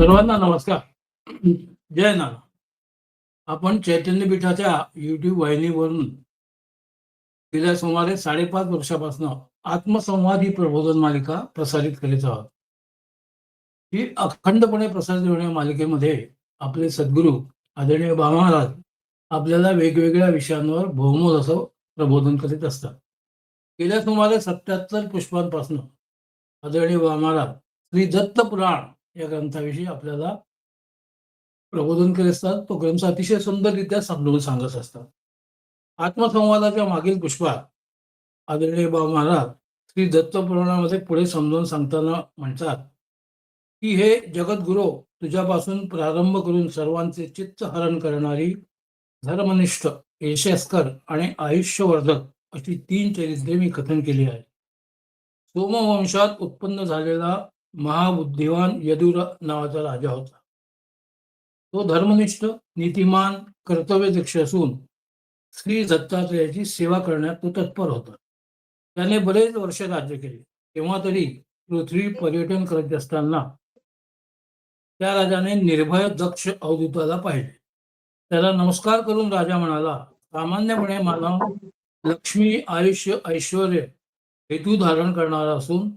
सर्वांना नमस्कार. जय नाना. आपण चैतन्यपीठाच्या YouTube वाहिनीवरून गेल्या सुमारे 5.5 वर्षापासून आत्मसंवाद ही प्रबोधन मालिका प्रसारित करीत आहोत. ही अखंडपणे प्रसारित होणाऱ्या मालिकेमध्ये आपले सद्गुरू आदरणीय बाबा महाराज आपल्याला वेगवेगळ्या विषयांवर बहुमोल असं प्रबोधन करीत असतात. गेल्या सुमारे 77 पुष्पांपासून आदरणीय बाबा महाराज श्री दत्त पुराण या ग्रंथाविषयी आपल्याला प्रबोधन करीत असतात. तो ग्रंथ अतिशय सुंदररित्या समजावून सांगत असतात. आत्मसंवादाच्या मागील पुष्पात आदरणीय बाबा महाराज श्री दत्त पुराणामध्ये पुढे समजावून सांगताना म्हणतात की हे जगद्गुरो, तुझ्यापासून प्रारंभ करून सर्वांचे चित्त हरण करणारी धर्मनिष्ठ, यशस्कर आणि आयुष्यवर्धक अशी 3 चरित्रे मी कथन केली आहेत. सोमवंशात उत्पन्न झालेला महाबुद्धिवान यदुर नावाचा राजा होता. तो धर्मनिष्ठ, नीतिमान, कर्तव्यदक्ष असून श्री दत्तात्रेयाची सेवा करण्यात तो तत्पर होता. त्याने बरेच वर्ष राज्य केले. तेव्हा तरी पृथ्वी पर्यटन करत असताना त्या राजाने निर्भय दक्ष अवधूताला पाहिले. त्याला नमस्कार करून राजा म्हणाला, सामान्यपणे मानव लक्ष्मी, आयुष्य, ऐश्वर हेतू धारण करणारा असून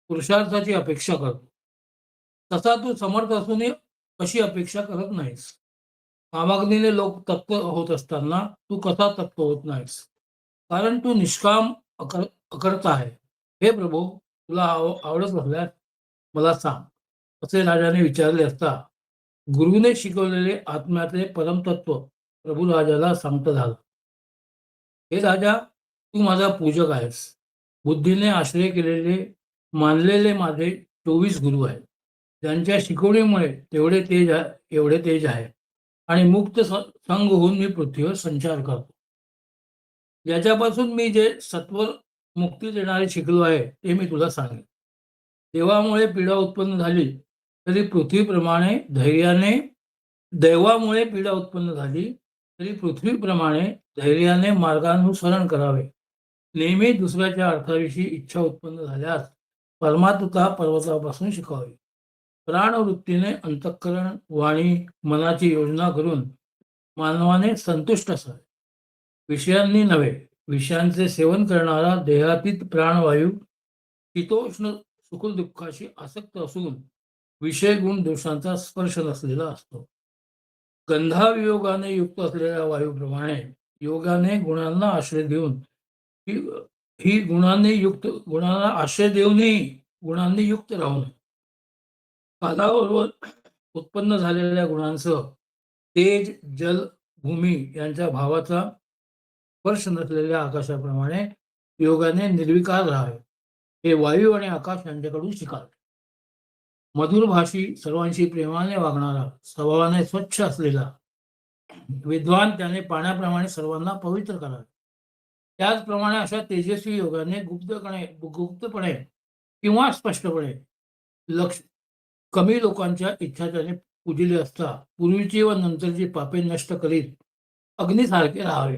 पुरुषार्थाची अपेक्षा करतो. तसा तू समर्थ असूनही अशी अपेक्षा करत नाहीस. कामाग्नीने लोक तत्व होत असताना तू कसा तत्व होत नाहीस? कारण तू निष्काम अकर्ता आहे. हे प्रभू, तुला आवडत असल्यास मला सांग, असे राजाने विचारले असता गुरुने शिकवलेले आत्म्यातले परमतत्व प्रभू राजाला सांगता झालं. हे राजा, तू माझा पूजक आहेस. बुद्धीने आश्रय केलेले मानलेले माझे 24 गुरु आहेत. त्यांच्या शिकवणीमुळे एवढे तेज आहे आणि मुक्त संघ होऊन मी पृथ्वीवर संचार करतो. याच्यापासून मी जे सत्वर मुक्ती देणारे शिकलो आहे ते मी तुला सांगेन. देवामुळे पीडा उत्पन्न झाली तरी पृथ्वीप्रमाणे दैवामुळे पीडा उत्पन्न झाली तरी पृथ्वीप्रमाणे धैर्याने मार्गानुसरण करावे. नेहमी दुसऱ्याच्या अर्थाविषयी इच्छा उत्पन्न झाल्यास परमात्मा पर्वतापासून शिकावी. प्राणवृत्तीने अंतःकरण, वाणी, मनाची योजना करून मानवाने संतुष्ट असावे. विषयांनी नव्हे, विषयांचे सेवन करणारा देहातीत प्राणवायू शीतोष्ण सुखदुःखाशी आसक्त असून विषय गुण दोषांचा स्पर्श नसलेला असतो. गंधावियोगाने युक्त असलेल्या वायूप्रमाणे योगाने गुणांना आश्रय देऊन ही गुणांना आश्रय देऊनही गुणांनी युक्त राहू नये. कालाबरोबर उत्पन्न झालेल्या गुणांसह तेज, जल, भूमी यांच्या भावाचा स्पर्श नसलेल्या आकाशाप्रमाणे योगाने निर्विकार राहावे. हे वायू आणि आकाश यांच्याकडून शिकावे. मधुरभाषी, सर्वांशी प्रेमाने वागणारा, स्वभावाने स्वच्छ असलेला विद्वान त्याने पाण्याप्रमाणे सर्वांना पवित्र करावे. त्याचप्रमाणे अशा तेजस्वी योगाने गुप्तपणे किंवा स्पष्टपणे कमी लोकांच्या इच्छा त्याने पुजिले असता पूर्वीची व नंतरची पापे नष्ट करीत अग्नीसारखे राहावे.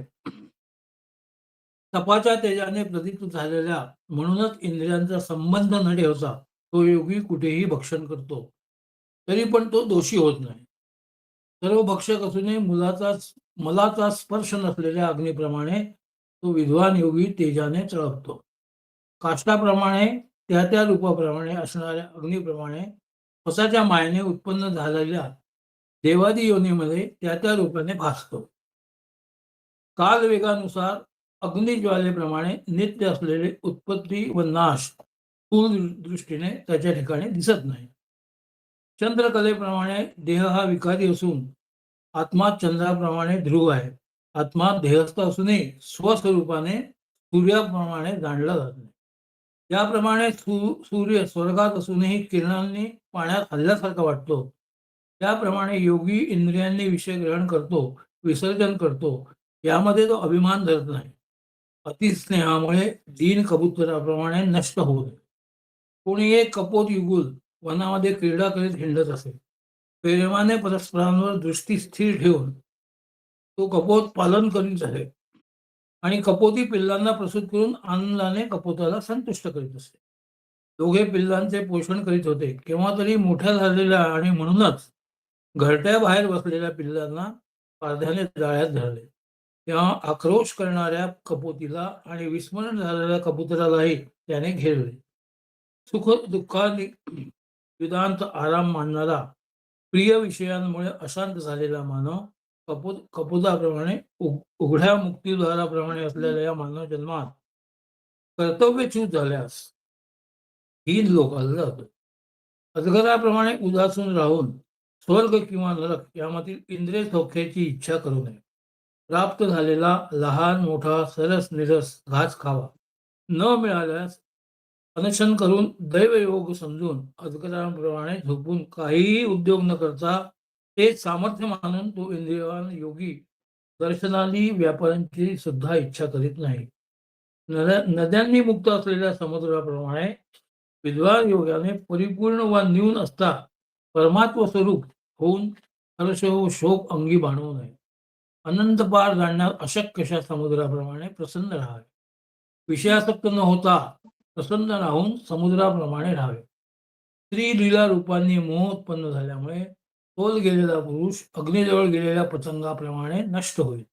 तपाच्या तेजाने प्रदीप्त झालेल्या, म्हणूनच इंद्रियांचा संबंध न ठेवता तो योगी कुठेही भक्षण करतो तरी पण तो दोषी होत नाही. सर्व भक्षक असूनही मलाचा स्पर्श नसलेल्या अग्नीप्रमाणे तो विद्वान योगी तेजाने चळकतो. काष्टाप्रमाणे त्या रूपाप्रमाणे असणाऱ्या अग्नीप्रमाणे स्वतःच्या मायेने उत्पन्न झालेल्या देवादी योनीमध्ये त्या रूपाने भासतो. कालवेगानुसार अग्निज्वालेप्रमाणे नित्य असलेले उत्पत्ती व नाश स्थूल दृष्टीने त्याच्या ठिकाणी दिसत नाही. चंद्रकलेप्रमाणे देह हा विकारी असून आत्मा चंद्राप्रमाणे ध्रुव आहे. आत्मा देहस्थ असूनही स्वस्वरूपाने सूर्याप्रमाणे जाणला जात नाही. ज्याप्रमाणे सूर्य स्वर्गात असूनही किरणांनी पाण्यात हल्ल्यासारखा वाटतो, त्याप्रमाणे योगी इंद्रियांनी विषय ग्रहण करतो, विसर्जन करतो. यामध्ये तो अभिमान धरत नाही. अतिस्नेहामुळे दीन कबुतराप्रमाणे नष्ट होऊ नये. कोणी एक कपोत युगुल वनामध्ये क्रीडा करीत हिंडत असे. प्रेमाने परस्परांवर दृष्टी स्थिर ठेवून तो कपोत पालन करीत आहे आणि कपोती पिल्लांना प्रसूत करून आनंदाने कपोताला संतुष्ट करीत असते. दोघे पिल्लांचे पोषण करीत होते. केव्हा तरी मोठ्या झालेल्या आणि म्हणूनच घरट्या बाहेर बसलेल्या पिल्लांना पारध्याने जाळ्यात धरले. तेव्हा आक्रोश करणाऱ्या कपोतीला आणि विस्मरण झालेल्या कबुतरालाही त्याने घेरले. सुख दुःखाने वेदांत आराम मानणारा, प्रिय विषयांमुळे अशांत झालेला मानव कपोताप्रमाणे उघड्या मुक्तिद्वाराप्रमाणे असलेल्या या मानव जन्मात कर्तव्यच्युत झाल्यास हीन लोकाला जातो. अजगराप्रमाणे उदासून राहून स्वर्ग किंवा नरक यामधील इंद्रिय सौख्याची इच्छा करू नये. प्राप्त झालेला लहान मोठा सरस निरस घास खावा. न मिळाल्यास अनशन करून दैवयोग समजून अजगराप्रमाणे झोपून काहीही उद्योग न करता ते सामर्थ्य मानून तो इंद्रियवान योगी दर्शनानी व्यापाऱ्यांची सुद्धा इच्छा करीत नाही. नद्यांनी मुक्त असलेल्या समुद्राप्रमाणे विद्वान योगाने परिपूर्ण व न्यून असता परमात्म स्वरूप होऊन हर्ष व शोक अंगी बाणवू नये. अनंत पार जाणण्यात अशक्यशा समुद्राप्रमाणे प्रसन्न राहावे. विषयासक्त न होता प्रसन्न राहून समुद्राप्रमाणे राहावे. स्त्री लीला रूपांनी मोह उत्पन्न झाल्यामुळे तोल गेलेला पुरुष अग्नीजवळ गेलेल्या पतंगाप्रमाणे नष्ट होईल.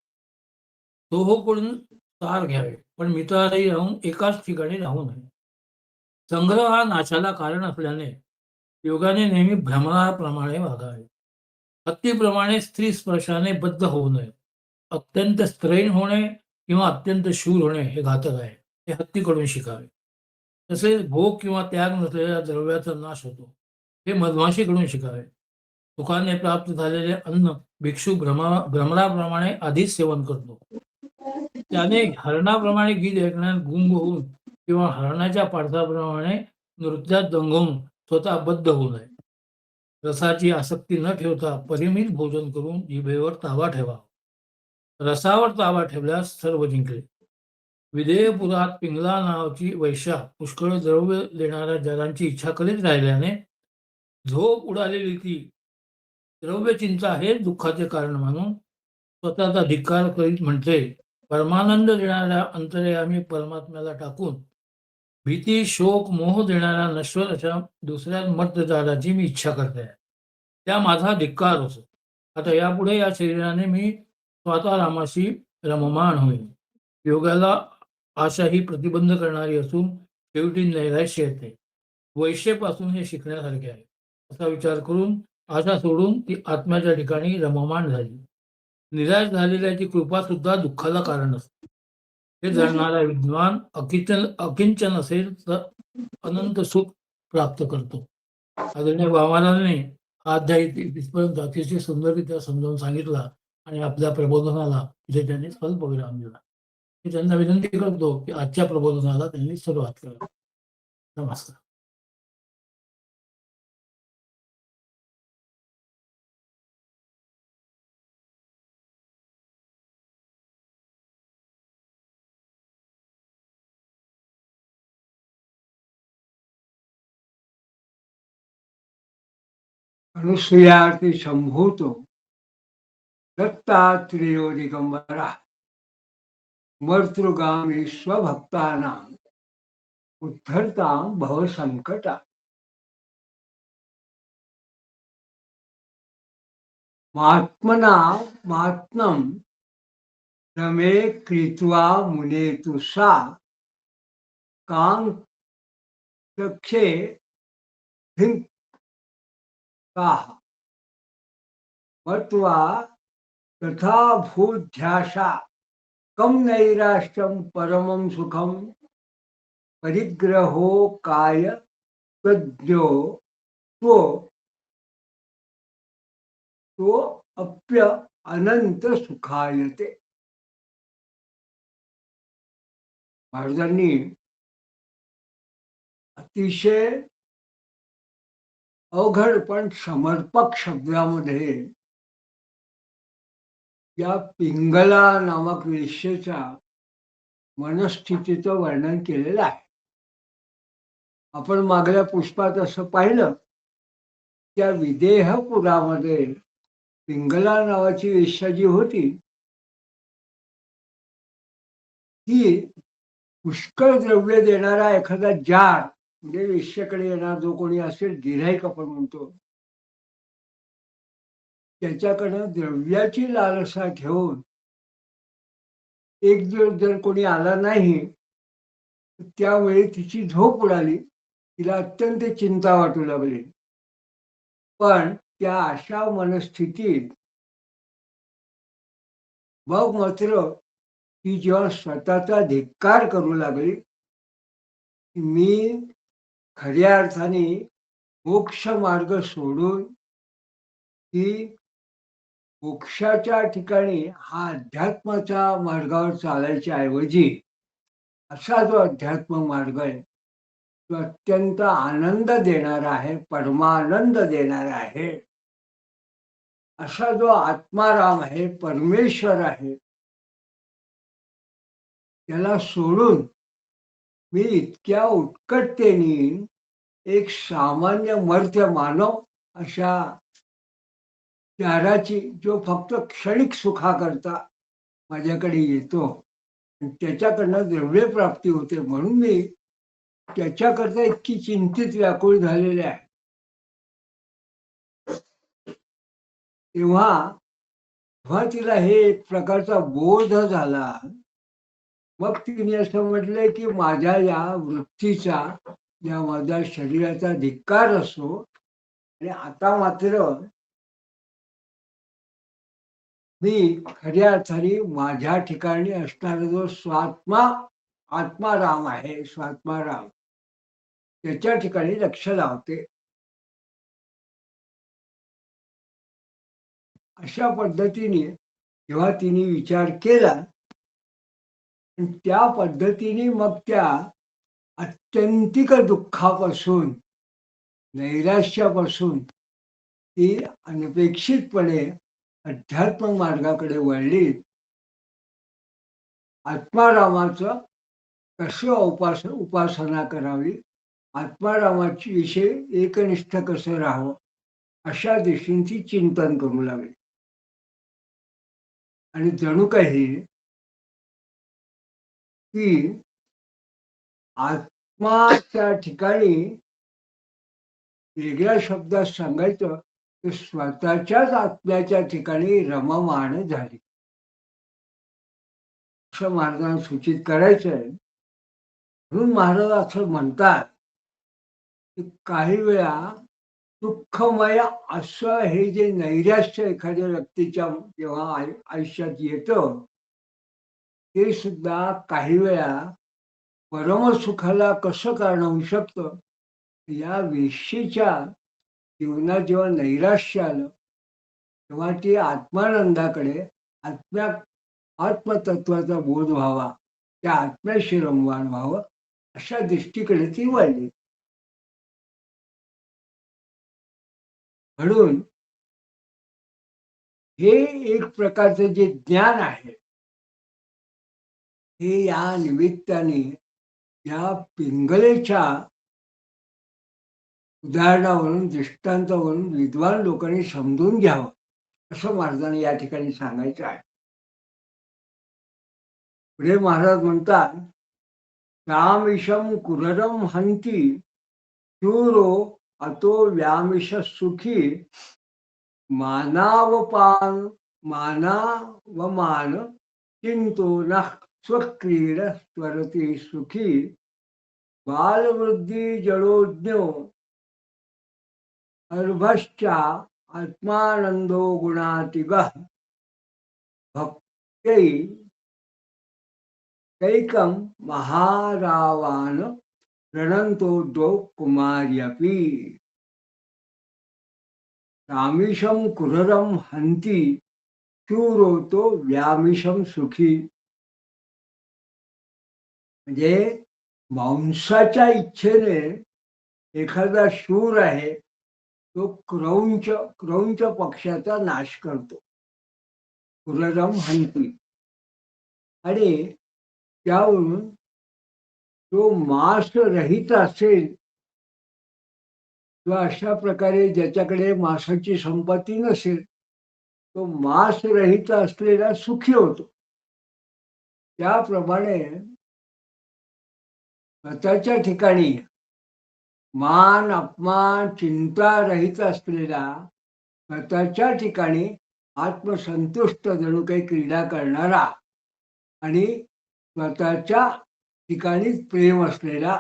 तो हो कडून तार घ्यावे, पण मित्रालाही राहून एकाच ठिकाणी राहू नये. संग्रह हा नाशाला कारण असल्याने योगाने नेहमी भ्रमराप्रमाणे वागावे. हत्तीप्रमाणे स्त्री स्पर्शाने बद्ध होऊ नये. अत्यंत स्त्रैण होणे किंवा अत्यंत शूर होणे हे घातक आहे. हे हत्तीकडून शिकावे. तसेच भोग किंवा त्याग नसलेल्या द्रव्याचा नाश होतो. हे मधमाशीकडून शिकावे. सुखाने प्राप्त झालेले अन्न भिक्षू भ्रमराप्रमाणे आधीच सेवन करतो. त्याने हरणाप्रमाणे गीत ऐकण्यात गुंग होऊन किंवा हरणाच्या पाडसाप्रमाणे नृत्यात दंगवून स्वतः बद्ध होऊ नये. रसाची आसक्ती न ठेवता परिमित भोजन करून जिभेवर ताबा ठेवा. रसावर ताबा ठेवल्यास सर्व जिंकले. विदेहपुरात पिंगला नावाची वैश्या पुष्कळ द्रव्य देणाऱ्या जरांची इच्छा करीत राहिल्याने झोप उडालेली ती द्रव्य चिंता हे दुःखाचे कारण मानून स्वतःचा धिक्कार करीत म्हणते, परमानंद देणाऱ्या अंतर्यामी परमात्म्याला टाकून भीती शोक मोह देणाऱ्या नश्वर अशा दुसऱ्या मर्तजालाची मी इच्छा करते. त्या माझा धिक्कार असो. आता यापुढे या शरीराने मी स्वतः रामाशी रममाण होईल. योगाला आशा ही प्रतिबंध करणारी असून शेवटी नैराश्य येते. वैश्येपासून हे शिकण्यासारखे आहे. असा विचार करून आशा सोडून ती आत्म्याच्या ठिकाणी रममाण झाली. निराश झालेल्याची कृपा सुद्धा दुःखाला कारण असते. हे जाणणारा विद्वान अकिंचन असेल तर अनंत सुख प्राप्त करतो. आदरणीय वामनाने हा अध्याय इथपर्यंत अतिशय सुंदररित्या समजावून सांगितला आणि आपल्या प्रबोधनाला इथे त्यांनी स्वल्प विराम दिला. मी त्यांना विनंती करतो की आजच्या प्रबोधनाला त्यांनी सुरुवात करावी. नमस्कार. अनुसूयाति संभूतो दत्तात्रेयो दिगंबरा मर्तृगामी स्वभक्तानां उद्धरतां भव संकटा. महात्मना महात्मं रमे कृत्वा मुने तु सा कां लक्ष्ये भिङ्काः मत्वा तथा भूध्यासा कम नैराश्यम परमं सुखम परिग्रहो काय प्रज्ञो तो अप्य अनंत सुखायते. महाराजांनी अतिशय अवघड पण समर्पक शब्दामध्ये या पिंगला नामक वेश्येच्या मनस्थितीचं वर्णन केलेलं आहे. आपण मागल्या पुष्पात असं पाहिलं त्या विदेहपुरामध्ये पिंगला नावाची वेश्या जी होती ती पुष्कळ द्रव्य देणारा एखादा जार म्हणजे वेश्येकडे येणार जो कोणी असेल, गिऱ्हाईक आपण म्हणतो, त्याच्याकडं द्रव्याची लालसा ठेवून एक दिवस जर कोणी आला नाही, तर त्यावेळी तिची झोप उडाली. तिला अत्यंत चिंता वाटू लागली. पण त्या अशा मनस्थितीत मग मात्र ती जेव्हा स्वतःचा धिक्कार करू लागली, की मी खऱ्या अर्थाने मोक्ष मार्ग सोडून ती मोक्षाच्या ठिकाणी हा अध्यात्माच्या मार्गावर चालायच्या ऐवजी असा जो अध्यात्म मार्ग आहे, तो अत्यंत आनंद देणारा आहे, परमानंद देणारा आहे. असा जो आत्माराम आहे, परमेश्वर आहे, त्याला सोडून मी इतक्या उत्कटतेने एक सामान्य मर्त्य मानव अशा चाराची जो फक्त क्षणिक सुखाकरता माझ्याकडे येतो आणि त्याच्याकडनं द्रव्य प्राप्ती होते, म्हणून मी त्याच्याकरता इतकी चिंतित व्याकुळ झालेले आहे. तेव्हा जेव्हा तिला हे एक प्रकारचा बोध झाला, मग तिने असं म्हटलंय की माझ्या या वृत्तीचा, या माझ्या शरीराचा धिक्कार असो, आणि आता मात्र मी खऱ्या अर्थाने माझ्या ठिकाणी असणारा जो स्वात्मा, आत्माराम आहे, स्वात्माराम, त्याच्या ठिकाणी लक्ष लावते. अशा पद्धतीने जेव्हा तिने विचार केला, आणि त्या पद्धतीने मग त्या अत्यंतिक दुःखापासून, नैराश्यापासून ती अनपेक्षितपणे अध्यात्म मार्गाकडे वळली. आत्मारामाचं कसं उपासना करावी, आत्मारामाची विषयी एकनिष्ठ कसं राहावं, अशा दृष्टींची चिंतन करू लागली. आणि जणू काही की आत्माच्या ठिकाणी वेगळ्या शब्दात सांगायचं तर स्वतःच्याच आत्म्याच्या ठिकाणी रममाण झाली, असं महाराजांना सूचित करायचंय. म्हणून महाराज असं म्हणतात की काही वेळा दुःखमय असं हे जे नैराश्य एखाद्या व्यक्तीच्या जेव्हा आयुष्यात येतं, ते सुद्धा काही वेळा परमसुखाला कसं कारण होऊ शकतं. या वेश्येच्या जीवनात जेव्हा नैराश्य आलं, तेव्हा ती आत्मानंदाकडे, आत्म्या आत्मतत्वाचा बोध व्हावा, त्या आत्म्याशी रममाण व्हावं, अशा दृष्टीकडे ती वळली. म्हणून हे एक प्रकारचं जे ज्ञान आहे, हे या निमित्ताने या पिंगलेच्या उदाहरणावरून, दृष्टांतावरून विद्वान लोकांनी समजून घ्यावं, असं महाराजांनी या ठिकाणी सांगायचं आहे. पुढे महाराज म्हणतात, व्यामिषम कुररम हंती शूरो अतो व्यामिष सुखी मानावपान मानावमान किंतु न स्वक्रीड स्वरती सुखी बालवृद्धी जडोज्ञो अर्भश्चा आत्मानंदो गुणातिगः भक्त्यै कैकम महारावान रणंतो द्वौ कुमार्यपि रामिषम कुररम हंती शूरोतो व्यामिषम सुखी. म्हणजे मांसाच्या इच्छेने एखादा शूर आहे, तो क्रौंच पक्षाचा नाश करतो, कुररम हंती. आणि त्यावरून तो मांस रहित असेल, किंवा अशा प्रकारे ज्याच्याकडे मांसाची संपत्ती नसेल, तो मांस रहित असलेला सुखी होतो. त्याप्रमाणे स्वतःच्या ठिकाणी मान अपमान चिंता रहित असलेला स्वतःच्या ठिकाणी आत्मसंतुष्ट जणू काही क्रीडा करणारा आणि स्वतःच्या ठिकाणीच प्रेम असलेला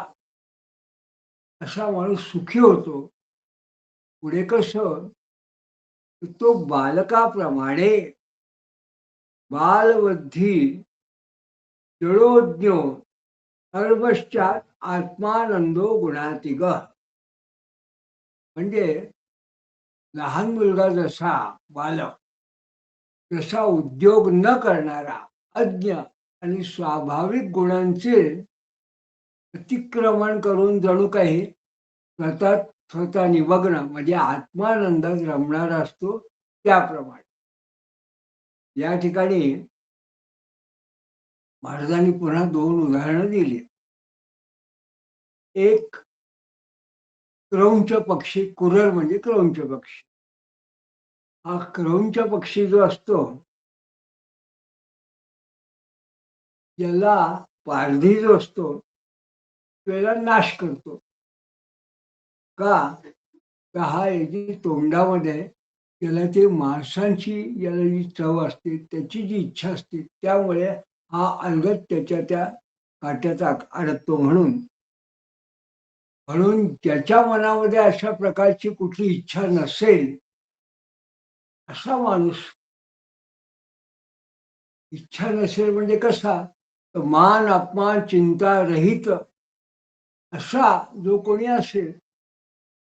असा माणूस सुखी होतो. पुढे कसं तो बालकाप्रमाणे बालवद्धी जडोज्ञो सर्वश्चात आत्मानंदो गुणातिग. म्हणजे लहान मुलगा जसा बालक तसा उद्योग न करणारा अज्ञ आणि स्वाभाविक गुणांचे अतिक्रमण करून जणू काही स्वतः निमग्न म्हणजे आत्मानंदात रमणारा असतो त्याप्रमाणे. या ठिकाणी महाराजांनी पुन्हा 2 उदाहरणं दिली. एक क्रौंच पक्षी, कुरर म्हणजे क्रौंच पक्षी. हा क्रौंच पक्षी जो असतो याला पारधी जो असतो त्याला नाश करतो. का? तर हा याची तोंडामध्ये त्याला ते मांसाची याला जी चव असते त्याची जी इच्छा असते त्यामुळे हा अलगद त्याच्या त्या काट्यात अडकतो. म्हणून म्हणून ज्याच्या मनामध्ये अशा प्रकारची कुठली इच्छा नसेल असा माणूस, इच्छा नसेल म्हणजे कसा, तर मान अपमान चिंता रहित असा जो कोणी असेल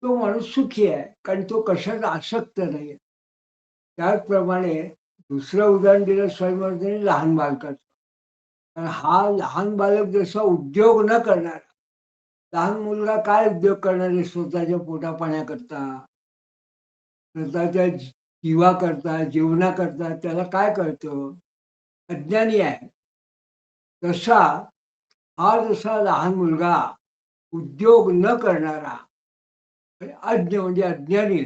तो माणूस सुखी आहे, कारण तो कशात आसक्त नाही. त्याचप्रमाणे दुसरं उदाहरण दिलं स्वामी महाराजांनी लहान बालकाचं. कारण हा लहान बालक जसा उद्योग न करणारा, लहान मुलगा काय उद्योग करणार आहे स्वतःच्या पोटापाण्याकरता, स्वतःच्या जीवाकरता, जीवनाकरता त्याला काय कळतं? अज्ञानी आहे. तसा हा जसा लहान मुलगा उद्योग न करणारा अज्ञ म्हणजे अज्ञानी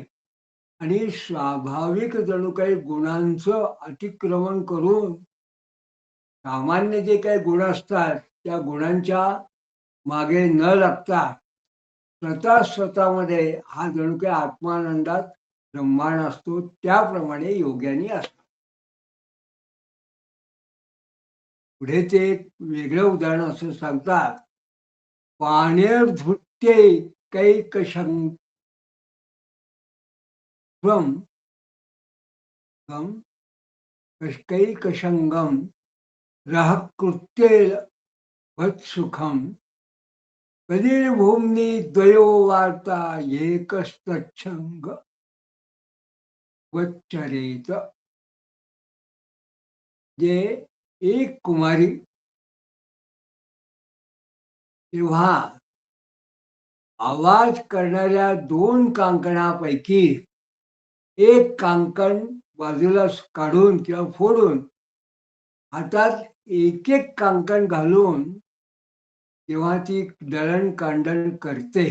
आणि स्वाभाविक जणू काही गुणांचं अतिक्रमण करून सामान्य जे काही गुण असतात त्या गुणांच्या मागे न लागता स्वतःमध्ये हा जणू काही आत्मानंदात ब्रह्मांड असतो त्याप्रमाणे योग्यानी असतो. पुढे ते एक वेगळं उदाहरण असं सांगतात. पाण्यात धुत्ये कैकशंगम कैकशंगम रह कृत्ये वत्सुखम कधीर्भूमनी द्वयो वार्ता एकस्तच्छंग वच्चरेत. जे एक कुमारी तेव्हा आवाज करणाऱ्या 2 कांकणापैकी एक कांकण बाजूला काढून किंवा फोडून हातात एक एक कांकण घालून तेव्हा ती दळणकांडण करते,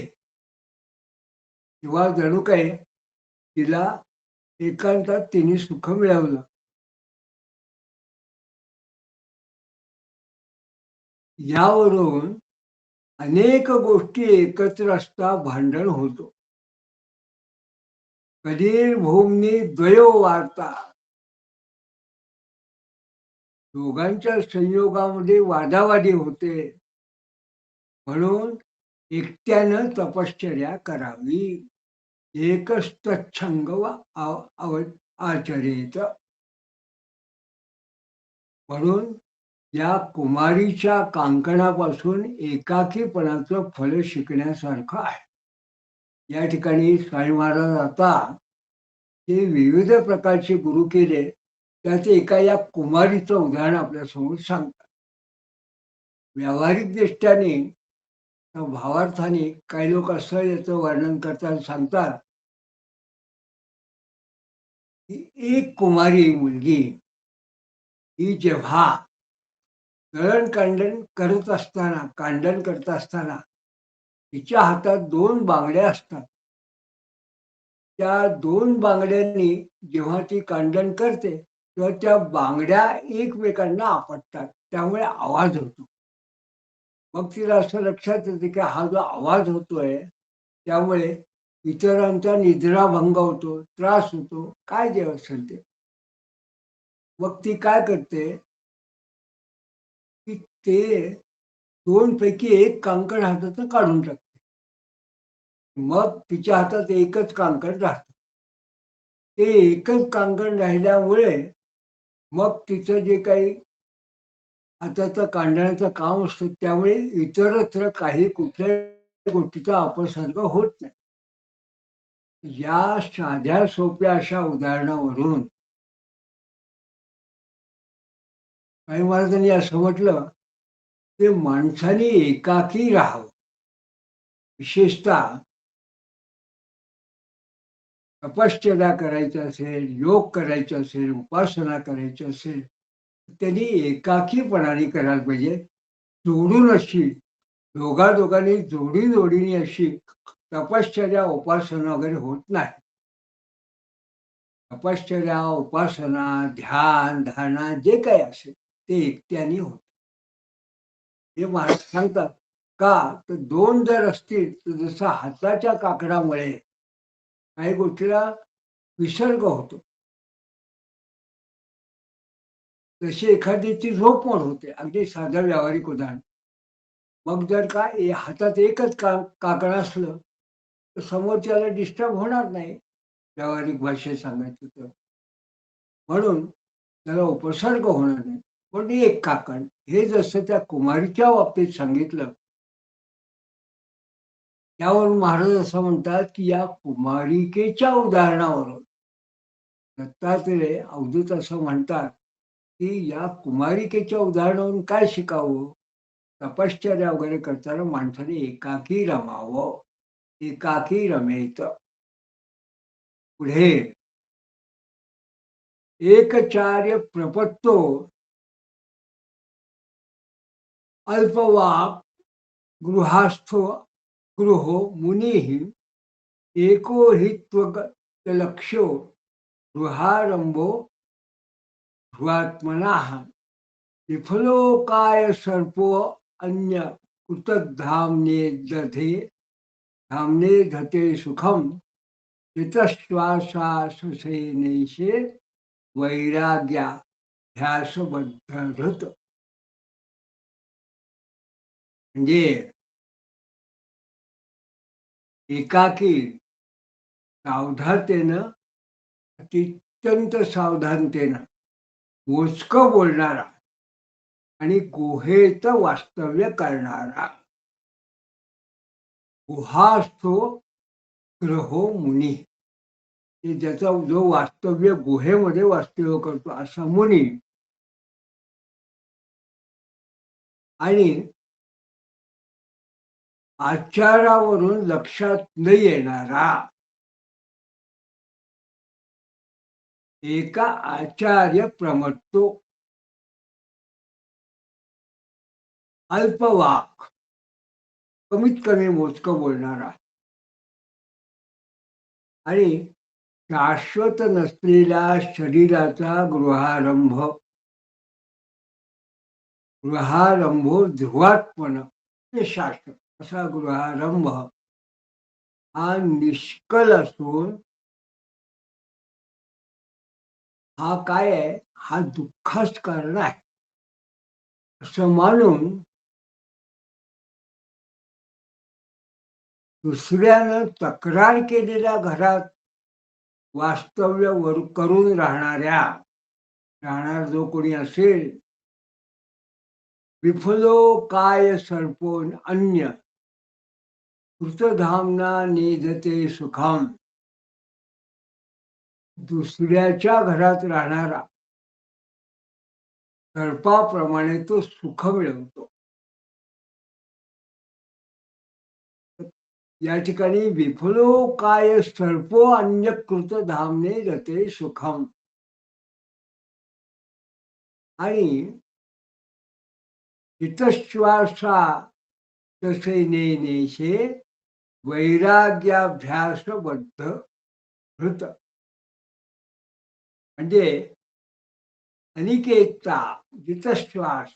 तेव्हा जणू काय तिला एकांतात तिने सुख मिळवलं. यावरून अनेक गोष्टी एकत्र असता भांडण होतो. कधीर भूमनी द्वयो वार्ता, दोघांच्या संयोगामध्ये वादावादी होते. म्हणून एकट्यानं तपश्चर्या करावी, एकच तच्छंग आचरेत. म्हणून या कुमारीच्या कांकणापासून एकाकीपणाचं फल शिकण्यासारखं आहे. या ठिकाणी स्वामी महाराज आता हे विविध प्रकारचे गुरु केले त्याचे एका या कुमारीचं उदाहरण आपल्यासमोर सांगतात. व्यावहारिक दृष्ट्याने भावार्थाने काही लोक असं याचं वर्णन करताना सांगतात की एक कुमारी मुलगी ही जेव्हा कांडण करत असताना तिच्या हातात 2 बांगड्या असतात. त्या 2 बांगड्यांनी जेव्हा ती कांडण करते तेव्हा त्या बांगड्या एकमेकांना आपटतात, त्यामुळे आवाज होतो. मग तिला असं लक्षात येते की हा जो आवाज होतोय त्यामुळे इतरांचा निद्राभंग होतो, त्रास होतो, काय जे असेल ते. मग ती काय करते, की ते 2 पैकी 1 कांकण हातातनं काढून टाकते. मग तिच्या हातात एकच कांकण राहतं. ते एकच कांकण राहिल्यामुळे मग तिचं जे काही हाताचं काढण्याचं काम असतं, त्यामुळे इतरत्र काही कुठल्याही गोष्टीचा अपसर्ग होत नाही. या साध्या सोप्या अशा उदाहरणावरून काही महाराजांनी असं म्हटलं, की माणसाने एकाकी राहावं. विशेषतः तपश्चर्या करायचं असेल, योग करायचा असेल, उपासना करायची असेल, तर त्यांनी एकाकीपणाने करायला पाहिजे. जोडून अशी दोघांनी जोडीने अशी तपश्चर्या, उपासना वगैरे होत नाही. तपश्चर्या, उपासना, ध्यान, धारणा जे काही असेल ते एकट्याने होतं. हे महाराज सांगतात. का? तर 2 जर असतील तर जसं हाताच्या काकडामुळे काही गोष्टीला विसर्ग होतो. तशी एखाद्याची झोप मोड होते. अगदी साधं व्यावहारिक उदाहरण. मग जर का हातात एकच काकड असलं, तर समोरच्याला डिस्टर्ब होणार नाही, व्यावहारिक भाषेत सांगायचं तर. म्हणून त्याला उपसर्ग होणार नाही. पण एक काकण हे जसं त्या कुमारीच्या बाबतीत सांगितलं, त्यावरून महाराज असं म्हणतात, की या कुमारिकेच्या उदाहरणावरून दत्तात्रेय अवधूत असं म्हणतात, की या कुमारिकेच्या उदाहरणावरून काय शिकावं? तपश्चर्या वगैरे करताना माणसाने एकाकी रमावं. एकाकी रमेत. पुढे एकचार्य प्रपत्तो अल्पवाप गृहास्थो गृहो मुनीः एको हि त्वगलक्ष्यो गृहारंभो ह्वात्मनाः विफलोकाय सर्पो अन्य कुतधाम्ने दधे धामने धते सुखम चितश्वासाससेनेशे वैराग्या ध्यासबद्धृत. म्हणजे एकाकी सावधानतेनं, अत्यंत सावधानतेनं मोजकं बोलणारा आणि गुहेचं वास्तव्य करणारा. गुहा असतो ग्रहो मुनी. की ज्याचा जो वास्तव्य गुहेमध्ये वास्तव्य करतो असा मुनी. आणि आचारावरून लक्षात न येणारा एका आचार्य प्रमत्तो अल्पवाक, कमीत कमी मोजकं बोलणारा आणि शाश्वत नसलेल्या शरीराचा गृहारंभो ध्रुवात्मन, हे शाश्वत असा गृहारंभ हा निष्कल असून हा काय आहे, हा दुःखाच कारण आहे असं मानून दुसऱ्यानं तक्रार केलेल्या घरात वास्तव्य करून राहणार जो कोणी असेल, विफलो काय सर्पोन अन्य कृतधामना निधते सुखाम. दुसऱ्याच्या घरात राहणारा सर्पाप्रमाणे तो सुख मिळवतो. या ठिकाणी विफलो काय सर्पो अन्य कृतधामने रते सुखम. आणि हितश्वासा तसे नेशे वैराग्याभ्यासबद्ध हृत. म्हणजे अनिकेतता, जितश्वास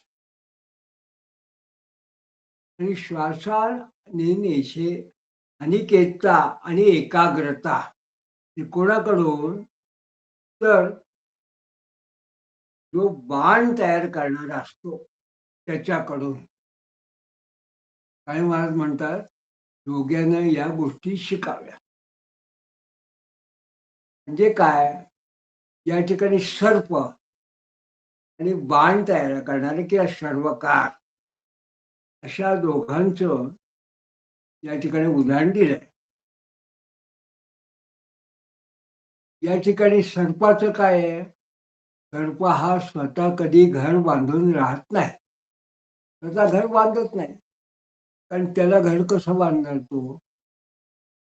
आणि श्वासाने नेशे अनिकेतता आणि एकाग्रता हे कोणाकडून? तर जो बाण तयार करणारा असतो त्याच्याकडून. काही महाराज म्हणतात योग्यानं या गोष्टी शिकाव्या. म्हणजे काय? या ठिकाणी सर्प आणि बाण तयार करणारे किंवा सर्वकार अशा दोघांचं या ठिकाणी उदाहरण दिलंय. या ठिकाणी सर्पाचं काय आहे? सर्प हा स्वतः कधी घर बांधून राहत नाही. स्वतः घर बांधत नाही. कारण त्याला घर कसं बांधणार तो?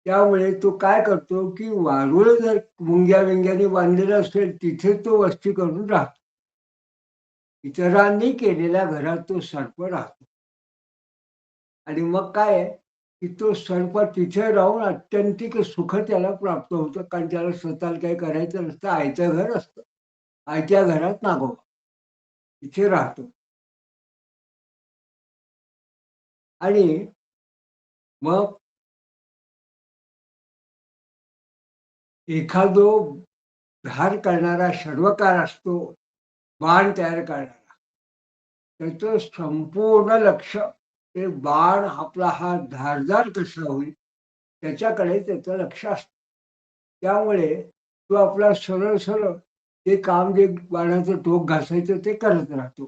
त्यामुळे तो काय करतो, की वारूळ जर मुंग्या-बिंग्याने बांधलेलं असेल, तिथे तो वस्ती करून राहतो. इतरांनी केलेल्या घरात तो सर्प राहतो. आणि मग काय आहे, की तो सर्प तिथे राहून आत्यंतिक सुख त्याला प्राप्त होतं. कारण त्याला स्वतःला काही करायचं नसतं. आयतं घर असतं. आयत्या घरात नागोबा. तिथे राहतो. आणि मग एखादो धार करणारा सर्वकार असतो, बाण तयार करणारा. त्याचं संपूर्ण लक्ष ते बाण आपला हा धारदार कसा होईल त्याच्याकडे त्याचं लक्ष असतं. त्यामुळे तो आपला सरळ सरळ ते काम जे बाणाचं टोक घासायचं ते करत राहतो.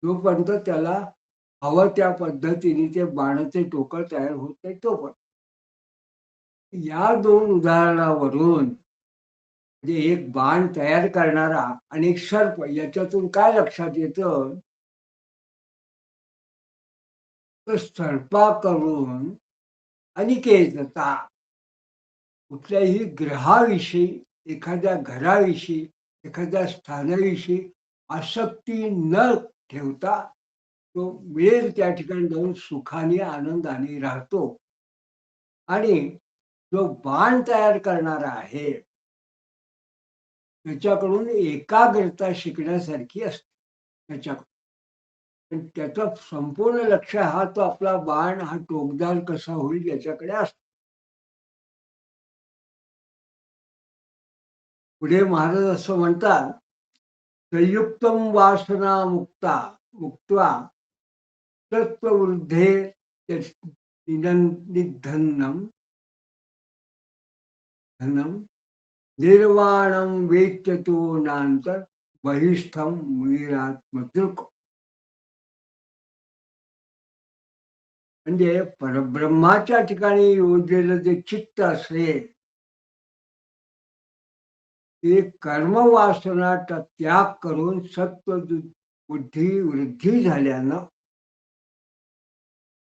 जोपर्यंत त्याला हवं त्या पद्धतीने ते बाणाचे टोकं तयार होत नाही तोपर्यंत. या दोन उदाहरणावरून म्हणजे एक बाण तयार करणारा आणि एक सर्प याच्यातून काय लक्षात येतं? तर सर्पाकडून अनिकेतता कुठल्याही ग्रहाविषयी, एखाद्या घराविषयी, एखाद्या स्थानाविषयी आसक्ती न ठेवता तो मिळेल त्या ठिकाणी जाऊन सुखाने, आनंदाने राहतो. आणि जो बाण तयार करणारा आहे, त्याच्याकडून एकाग्रता शिकण्यासारखी असते त्याच्याकडून. पण त्याचं संपूर्ण लक्ष हा तो आपला बाण हा टोकदार कसा होईल याच्याकडे असतो. पुढे महाराज असं म्हणतात, संयुक्तम वासना मुक्ता मुक्त्वा तत्ववृद्धे निधनम धनम निर्वाणम वेत्य तो नांतर बहिष्ठम मुनिरात्मदृक. म्हणजे परब्रह्माच्या ठिकाणी योजलेलं जे चित्त असेल ते कर्मवासनाचा त्याग करून सत्व बुद्धी वृद्धी झाल्यानं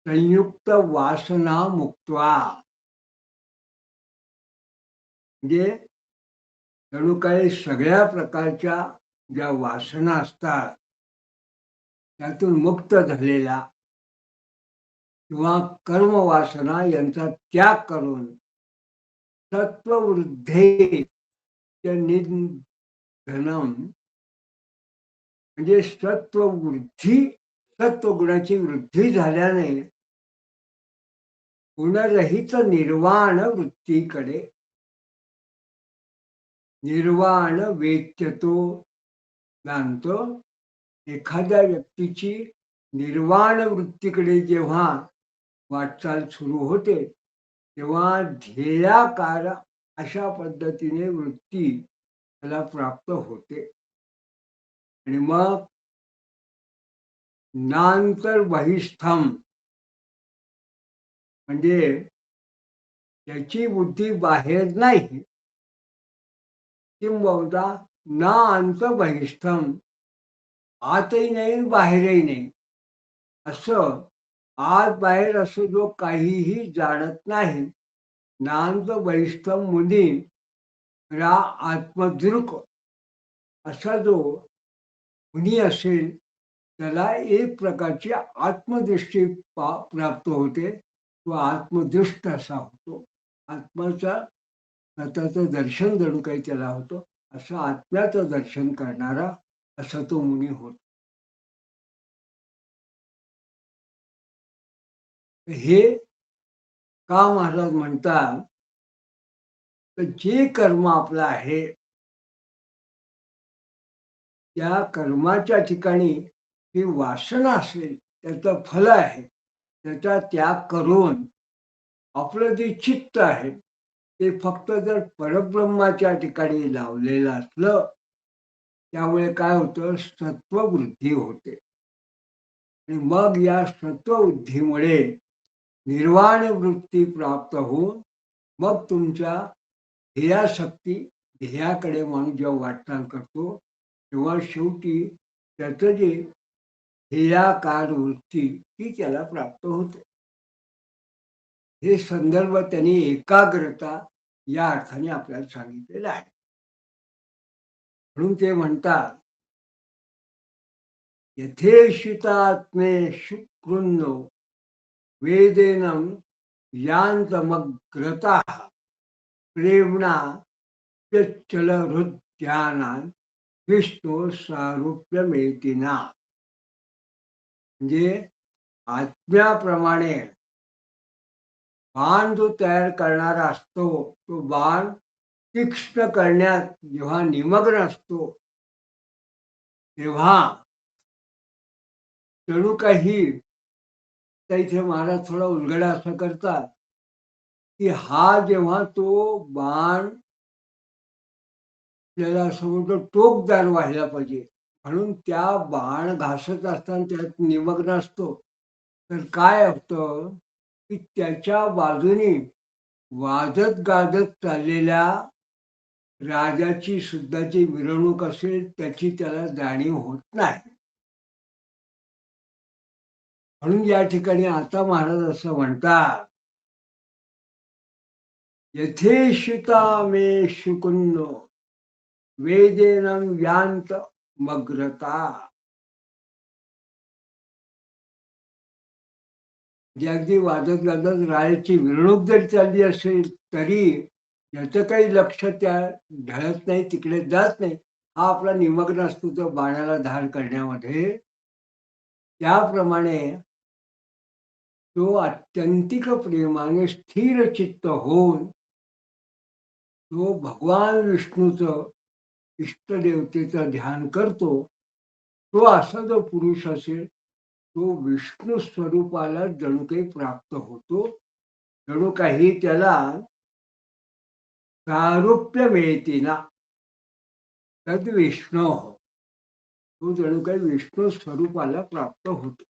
संयुक्त वासना मुक्त्वा म्हणजे जणू काही सगळ्या प्रकारच्या ज्या वासना असतात त्यातून मुक्त झालेला किंवा कर्मवासना यांचा त्याग करून सत्ववृद्धे निधनम म्हणजे सत्ववृद्धी, सत्वगुणाची वृद्धी झाल्याने गुणरहित निर्वाण वृत्तीकडे निर्वाण वेत्यतो जाणतो. एखाद्या व्यक्तीची निर्वाण वृत्तीकडे जेव्हा वाटचाल सुरू होते तेव्हा ध्येयाकार अशा पद्धतीने वृत्ती त्याला प्राप्त होते. आणि मग नांतर बहिष्ठम म्हणजे त्याची बुद्धी बाहेर नाही, किंबहुदा ना अंत बहिष्ठम आतही नाही बाहेरही नाही, असं आत बाहेर असं जो काहीही जाणत नाही. नांत बहिष्ठम मुनी रा आत्मदृक असा जो मुनी असेल त्याला एक प्रकारची आत्मदृष्टी प्राप्त होते. तो आत्मदृष्ट असा होतो. आत्म्याचा स्वतःचं दर्शन जणू काही त्याला होतं. असं आत्म्याचं दर्शन करणारा असा तो मुनी होतो. हे का महाराज म्हणतात, तर जे कर्म आपलं आहे, त्या कर्माच्या ठिकाणी ही वासना असेल, त्याचं फल आहे. त्याचा त्याग करून आपलं जे चित्त आहे, ते फक्त जर परब्रह्माच्या ठिकाणी लावलेलं असलं, त्यामुळे काय होतं, सत्ववृद्धी होते. आणि मग या सत्ववृद्धीमुळे निर्वाण वृत्ती प्राप्त होऊन मग तुमच्या ध्येयाशक्ती, ध्येयाकडे माणूस जेव्हा वाटचाल करतो, तेव्हा शेवटी त्याचं जे ध्येयाकार वृत्ती ती त्याला प्राप्त होते. हे संदर्भ त्यांनी एकाग्रता या अर्थाने आपल्याला सांगितलेलं आहे. म्हणून ते म्हणतात, यथेशितात्मे शुक्रुन्नो वेदेनं यांतमग्रताः प्रेम्णा चलहृद्यानान् विष्णू सारूप्यमेतिना. म्हणजे आत्म्याप्रमाणे बाण जो तयार करणारा असतो, तो बाण तीक्ष्ण करण्यात जेव्हा निमग्न असतो, तेव्हा जणू काही त्या इथे महाराज थोडा उलगडा असं करतात, की हा जेव्हा तो बाण आपल्याला असं म्हणतो टोकदार व्हायला पाहिजे, म्हणून त्या बाण घासत असताना त्यात निमग्न असतो. तर काय होतं, की त्याच्या बाजूने वाजत गाजत चाललेल्या राजाची सुद्धा जी मिरवणूक असेल, त्याची त्याला जाणीव होत नाही. म्हणून या ठिकाणी आता महाराज असं म्हणतात, यथेशिता मे शुकुन्नो वेदेनं व्यांत मग्रता. जे अगदी वाजत गाजत रायाची मिरवणूक जरी चालली असेल, तरी याचं काही लक्ष त्या ढळत नाही, तिकडे जात नाही. हा आपला निमग्न असतो तो बाणाला धार करण्यामध्ये. त्याप्रमाणे तो आत्यंतिक प्रेमाने स्थिर चित्त होऊन तो भगवान विष्णूचं, इष्टदेवतेचं ध्यान करतो. तो असा जो पुरुष असेल, तो विष्णू स्वरूपाला जणू काही प्राप्त होतो. जणू काही त्याला सारूप्य मिळते ना, तद विष्णू, तो जणू काही विष्णू स्वरूपाला प्राप्त होतो.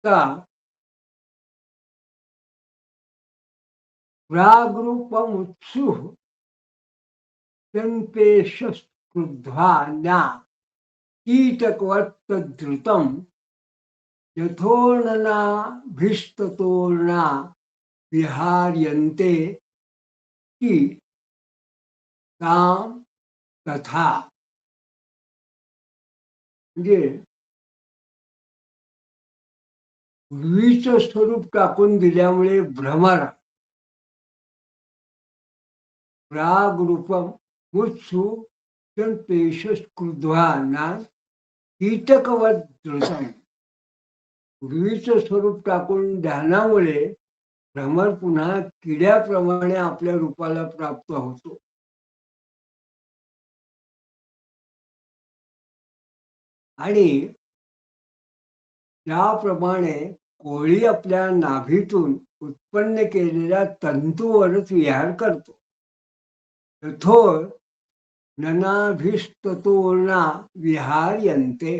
का प्रागरूपमुत्सु संपेश क्रुद्ध्वा न्या कीटकवत्तद्रुतं यथोर्णनाभिस्ततोर्णा विहार्यन्ते की ताम तथा. म्हणजे पूर्वीचं स्वरूप टाकून दिल्यामुळे भ्रमर, प्रागरूपम मुत्सु संपेश क्रुद्ध्वा ना कीटकवत द्रुतम. पूर्वीचं स्वरूप टाकून ध्यानामुळे भ्रमर पुन्हा किड्याप्रमाणे आपल्या रूपाला प्राप्त होतो. आणि त्याप्रमाणे कोळी आपल्या नाभीतून उत्पन्न केलेल्या तंतूवरच विहार करतो. यथोर ननाभिस्ततोर्णा विहार्यन्ते.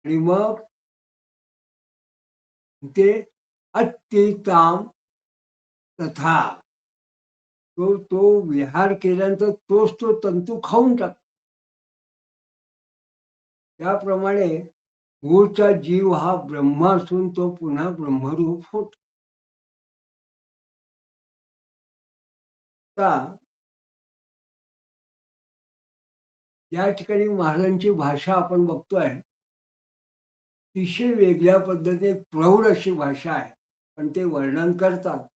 आणि मग ते अत्तिताम तथा, तो विहार केल्यानंतर तोच तो तंतू खाऊन टाकतो. त्याप्रमाणे मूळचा जीव हा ब्रह्म असून तो पुन्हा ब्रह्मरूप होतो. आता या ठिकाणी महाराजांची भाषा आपण बघतोय, अतिशय वेगळ्या पद्धतीने प्रौढ अशी भाषा आहे. पण ते वर्णन करतात,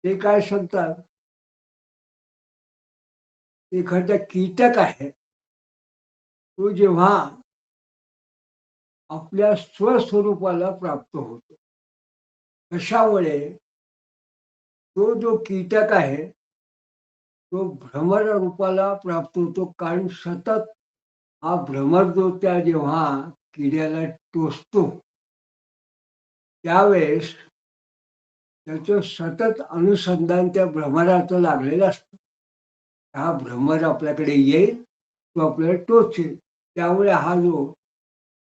ते काय सांगतात, एखादा कीटक आहे, तो जेव्हा आपल्या स्वस्वरूपाला प्राप्त होतो, कशामुळे तो जो कीटक आहे तो भ्रमर रूपाला प्राप्त होतो, कारण सतत हा भ्रमर जो त्या जेव्हा किड्याला टोचतो त्यावेळेस त्याचं सतत अनुसंधान त्या भ्रमराचं लागलेलं असतं. हा भ्रमर आपल्याकडे येईल, तो आपल्याला टोचेल. त्यामुळे हा जो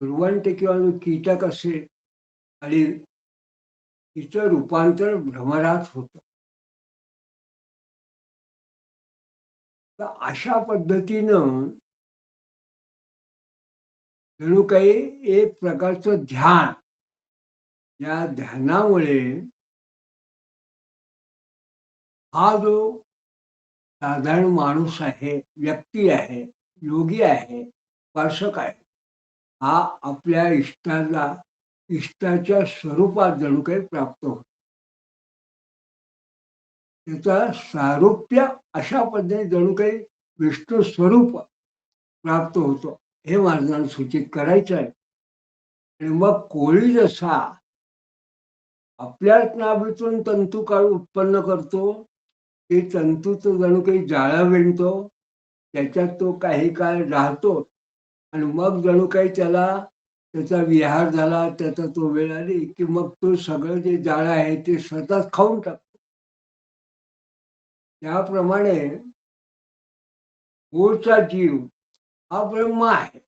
भ्रुवंट किंवा जो कीटक असेल आणि तिचं रूपांतर भ्रमरात होतं. तर अशा पद्धतीनं जणू काही एक प्रकारचं ध्यान, या ध्यानामुळे हा जो साधारण माणूस आहे, व्यक्ती आहे, योगी आहे, उपासक आहे, हा आपल्या इष्टाच्या स्वरूपात जणू काही प्राप्त होतो. त्याचं सारूप्य अशा पद्धतीने जणू काही विष्णू स्वरूप प्राप्त होतं, हे महाराजांना सूचित करायचं आहे. आणि मग कोळी जसा आपल्याच नाभीतून तंतू काढून उत्पन्न करतो, ते तंतूचं जणू काही जाळं विणतो, त्याच्यात तो काही काळ राहतो आणि मग जणू काही त्याचा विहार झाला, त्याचा तो वेळ आली की मग तो सगळं जे जाळं आहे ते स्वतःच खाऊन टाकतो. त्याप्रमाणे मूळचा जीव हा ब्रह्म आहे,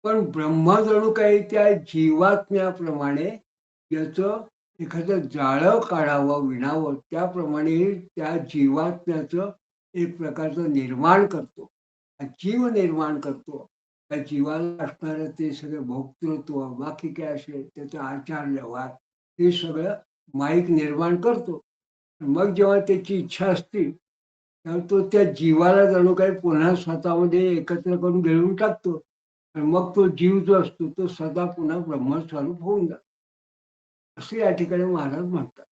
पण ब्रह्म जणू काही त्या जीवात्म्याप्रमाणे याचं एखादं जाळं काढावं, विणावं, त्याप्रमाणे त्या जीवात्म्याचं एक प्रकारचं निर्माण करतो. हा जीव निर्माण करतो. त्या जीवाला असणारं ते सगळं भोक्तृत्व, बाकी काय असेल त्याचा आचार व्यवहार, हे सगळं माईक निर्माण करतो. मग जेव्हा त्याची इच्छा असते, तेव्हा तो त्या जीवाला जणू काही पुन्हा स्वतःमध्ये एकत्र करून घेऊन टाकतो. आणि मग तो जीव जो असतो तो सदा पुन्हा ब्रह्मस्वरूप होऊन जातो, असे या ठिकाणी महाराज म्हणतात.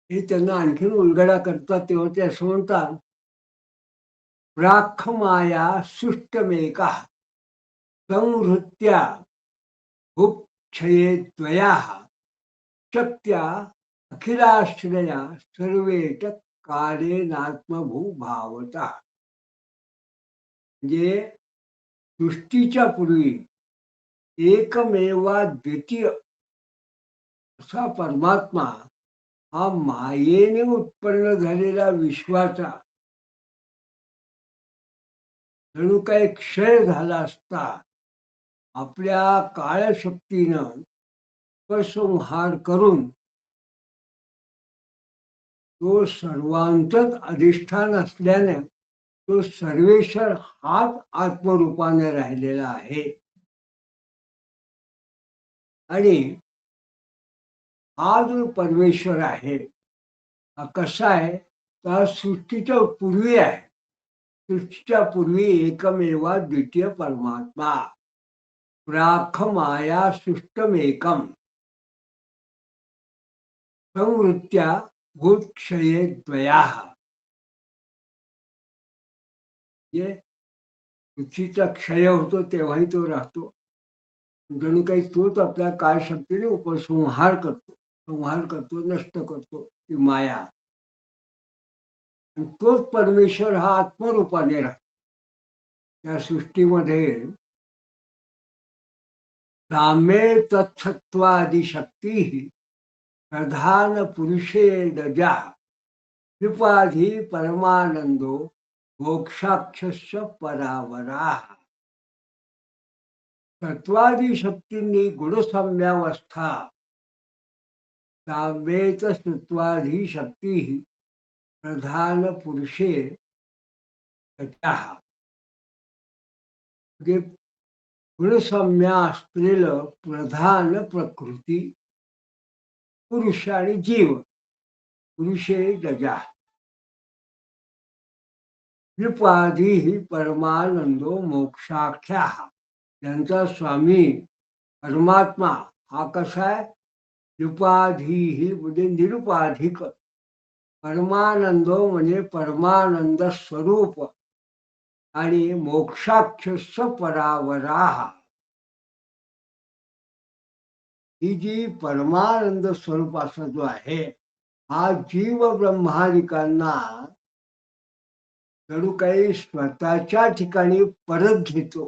हे त्यांना आणखीन उलगडा करतात तेव्हा ते असं म्हणतात, प्राख माया सुष्टमेका संहृत्या भुक्षये द्वया शक्त्या अखिलाश्रया सर्वेट कालेनात्मभूभावता. म्हणजे सृष्टीच्या पूर्वी एकमेवा द्वितीय असा परमात्मा हा मायेने उत्पन्न झालेला विश्वाचा जणू काही क्षय झाला असता आपल्या काळशक्तीनं उपसंहार करून तो सर्वांतच अधिष्ठान असल्याने तो सर्वेश्वर हाच आत्मरूपाने राहिलेला आहे. आणि हा जो परमेश्वर आहे हा कसा आहे, तर सृष्टीच्या पूर्वी आहे. सृष्टीच्या पूर्वी एकमेवा द्वितीय परमात्मा प्राख माया सृष्टमेकम संवृत्त्या भूतक्षये द्वयाः. म्हणजे पृथ्वीचा क्षय होतो तेव्हाही तो राहतो, जणू काही तोच आपल्या काळशक्तीने उपसंहार करतो, संहार करतो, नष्ट करतो, ती माया. आणि तोच परमेश्वर हा आत्मरूपाने राहतो. त्या सृष्टीमध्ये साम्ये तत्सत्वादी शक्ती प्रधान पुरुषे दजा विपाधी परमानंदो मोक्षाक्षस्य परावरा. तत्वादी शक्तींनी गुणसम्यावस्था साम्येत सत्वादी शक्ती प्रधान पुरुषे दजा. म्हणजे गुणसम्या असलेलं प्रधान प्रकृती पुरुष आणि जीव, पुरुषे दजा विपाधी ही परमानंदो मोक्षाख्या. त्यांचा स्वामी परमात्मा हा कसा आहे, विपाधी ही म्हणजे निरुपाधिक, परमानंदो म्हणजे परमानंद स्वरूप, आणि मोक्षाक्षस्य परावरा ही जी परमानंद स्वरूपाचा जो आहे, हा जीव ब्रह्मादिकांना जणू काही स्वतःच्या ठिकाणी परत घेतो.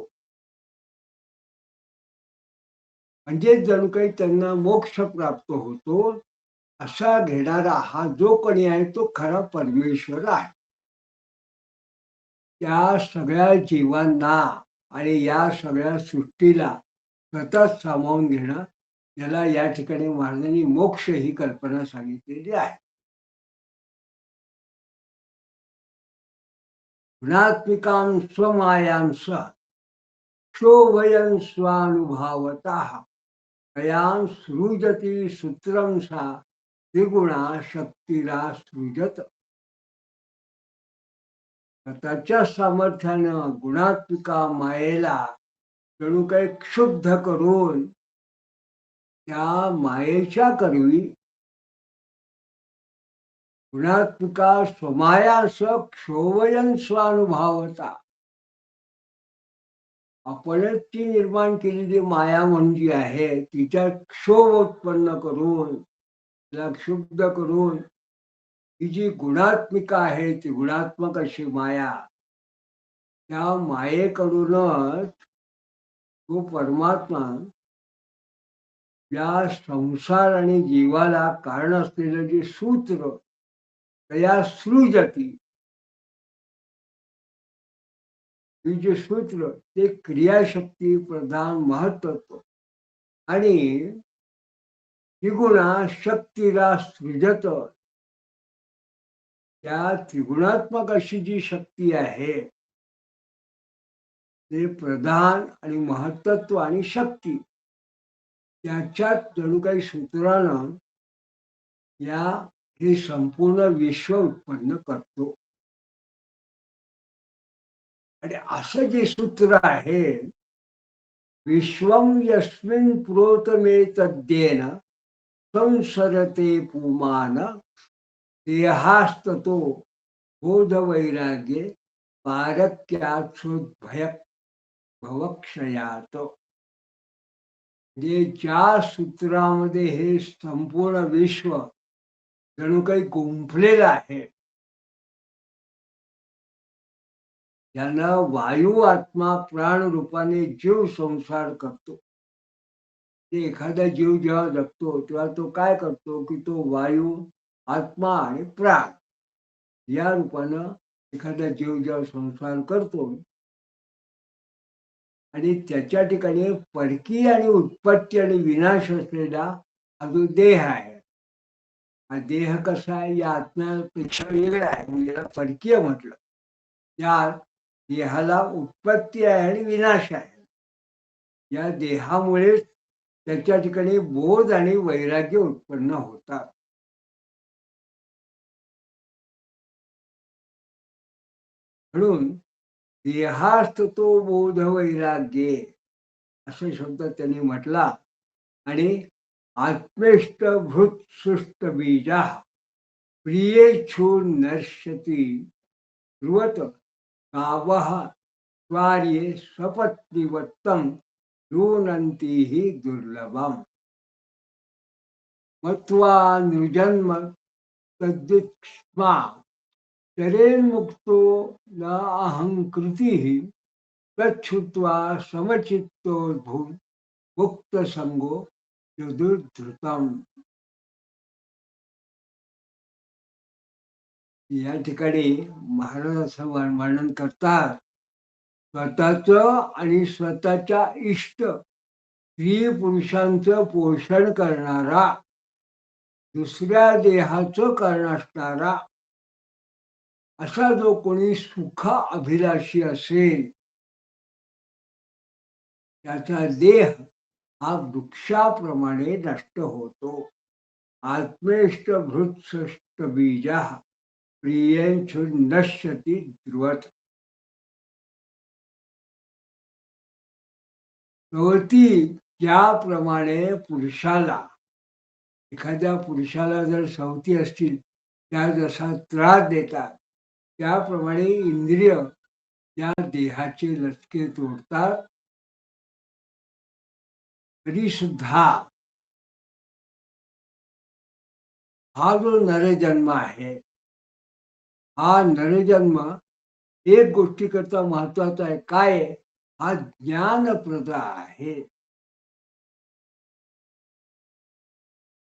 म्हणजे जणू काही त्यांना मोक्ष प्राप्त होतो. असा घेणारा हा जो कोणी आहे तो खरा परमेश्वर आहे. त्या सगळ्या जीवांना आणि या सगळ्या सृष्टीला स्वतः सामावून घेणं, याला या ठिकाणी महाराजांनी मोक्ष ही कल्पना सांगितलेली आहे. गुणात्मिकां स्वमायां सह क्षोभयन् स्वानुभावतः तयां सृजती सूत्रं सा त्रिगुणा शक्तीला सृजत. स्वतःच्या सामर्थ्यानं गुणात्मिका मायेला जणू काही क्षुब्ध करून त्या मायेच्या करवी गुणात्मिका स्वमायास क्षोभयन स्वानुभावता, आपणच ती निर्माण केलेली माया म्हणजे आहे तिच्या क्षोभ उत्पन्न करून तिला क्षुब्ध करून ही जी गुणात्मिका आहे ती गुणात्मक अशी माया, त्या मायेकडूनच तो परमात्मा या संसार आणि जीवाला कारण असलेलं जे सूत्र तया सृजती, ही जे सूत्र ते क्रियाशक्ती प्रधान महत्त्व आणि त्रिगुणा शक्तीला सृजत. त्या त्रिगुणात्मक अशी जी शक्ती आहे ते प्रधान आणि महत्त्व आणि शक्ती त्याच्यात जणू काही सूत्रानं या हे संपूर्ण विश्व उत्पन्न करतो. आणि असं जे सूत्र आहे, विश्वम यस्मिन् प्रोतमे तद्येन संसरते पुमान देहास्ततो बोध वैराग्ये पारक्यात्सुद्भय भवक्षयात. म्हणजे ज्या सूत्रामध्ये हे संपूर्ण विश्व जणू काही गुंफलेलं आहे, ज्यांना वायू आत्मा प्राण रूपाने जीव संसार करतो. ते एखादा जीव जेव्हा जगतो तेव्हा तो काय करतो की तो वायू आत्मा आणि प्राण या रूपानं एखादा जीव जेव्हा संसार करतो आणि त्याच्या ठिकाणी परकीय आणि उत्पत्ती आणि विनाश असलेला हा जो देह आहे, हा देह कसा आहे या आत्म्यापेक्षा वेगळा आहे, म्हणजे याला परकीय म्हटलं. या देहाला उत्पत्ती आहे आणि विनाश आहे. या देहामुळेच त्याच्या ठिकाणी बोध आणि वैराग्य उत्पन्न होतात. म्हणून देहास्त तो बोध वैराग्ये असे शब्द त्यांनी म्हटला. आणि आत्मेष्ट भृत सुष्ट बीजा प्रियेच्छून नश्यती ध्रुवत गावः स्वार्ये स्वपत्नीवत्तम योनंती ही दुर्लभम मत्वा नृजन्म तद्विक्ष्मा शरेन्मुक्तो न अहंकृती तच्छुत्वा समचित्तोद्भूत मुक्त संगो यदुद्धृतम. या ठिकाणी महाराज असं वर्णन करतात, स्वतःचं आणि स्वतःच्या इष्ट स्त्री पुरुषांचं पोषण करणारा, दुसऱ्या देहाचं कारण असणारा असा जो कोणी सुख अभिलाषी असेल, त्याचा देह हा वृक्षाप्रमाणे नष्ट होतो. आत्मेष्ट भृत्सष्ट बीजा प्रियंचु नश्यती ध्रुवत. सवती ज्याप्रमाणे पुरुषाला, एखाद्या पुरुषाला जर सवती असतील त्या जसा त्रास देतात, त्याप्रमाणे इंद्रिय त्या देहाचे लचके तोडतात. तरी सुद्धा हा जो नरजन्म आहे, हा नरजन्म एक गोष्टीकरता महत्वाचा आहे. काय आहे? हा ज्ञानप्रद आहे.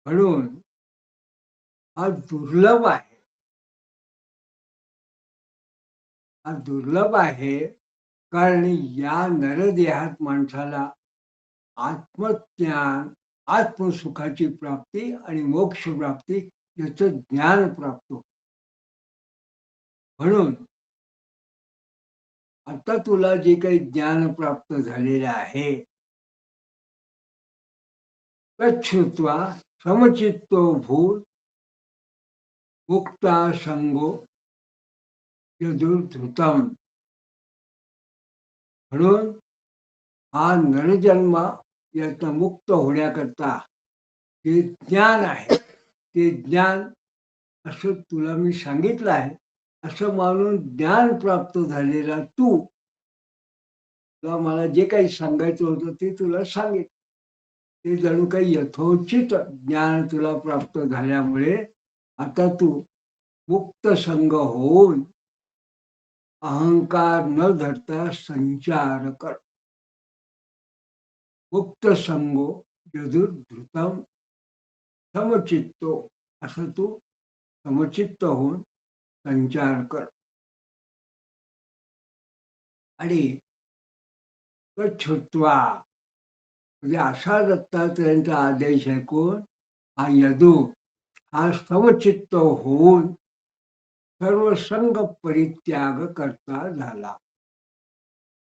म्हणून हा दुर्लभ आहे. हा दुर्लभ आहे कारण या नरदेहात माणसाला आत्मज्ञान, आत्मसुखाची प्राप्ती आणि मोक्ष प्राप्ती याचं ज्ञान प्राप्त होतं. म्हणून आता तुला जे काही ज्ञान प्राप्त झालेलं आहे, तच्छ्रुत्वा समचित्तो भूत मुक्तासंगो यदुर्धृतम्. म्हणून हा नरजन्म यातनं मुक्त होण्याकरता जे ज्ञान आहे, ते ज्ञान असं तुला मी सांगितलं आहे. असं मानून ज्ञान प्राप्त झालेला तू, तुला मला जे काही सांगायचं होतं ते तुला सांगितलं. ते जणू काही यथोचित ज्ञान तुला प्राप्त झाल्यामुळे आता तू मुक्त संग होऊन अहंकार न धरता संचार कर. मुक्त संगो यदुर्धृतम समचित्तो, असं तू समचित्त होऊन संचार कर. आणि तच्छ्रुत्वा म्हणजे असा दत्तात्रयांचा आदेश ऐकून हा यदू हा समचित्त होऊन सर्व संग परित्याग करता झाला.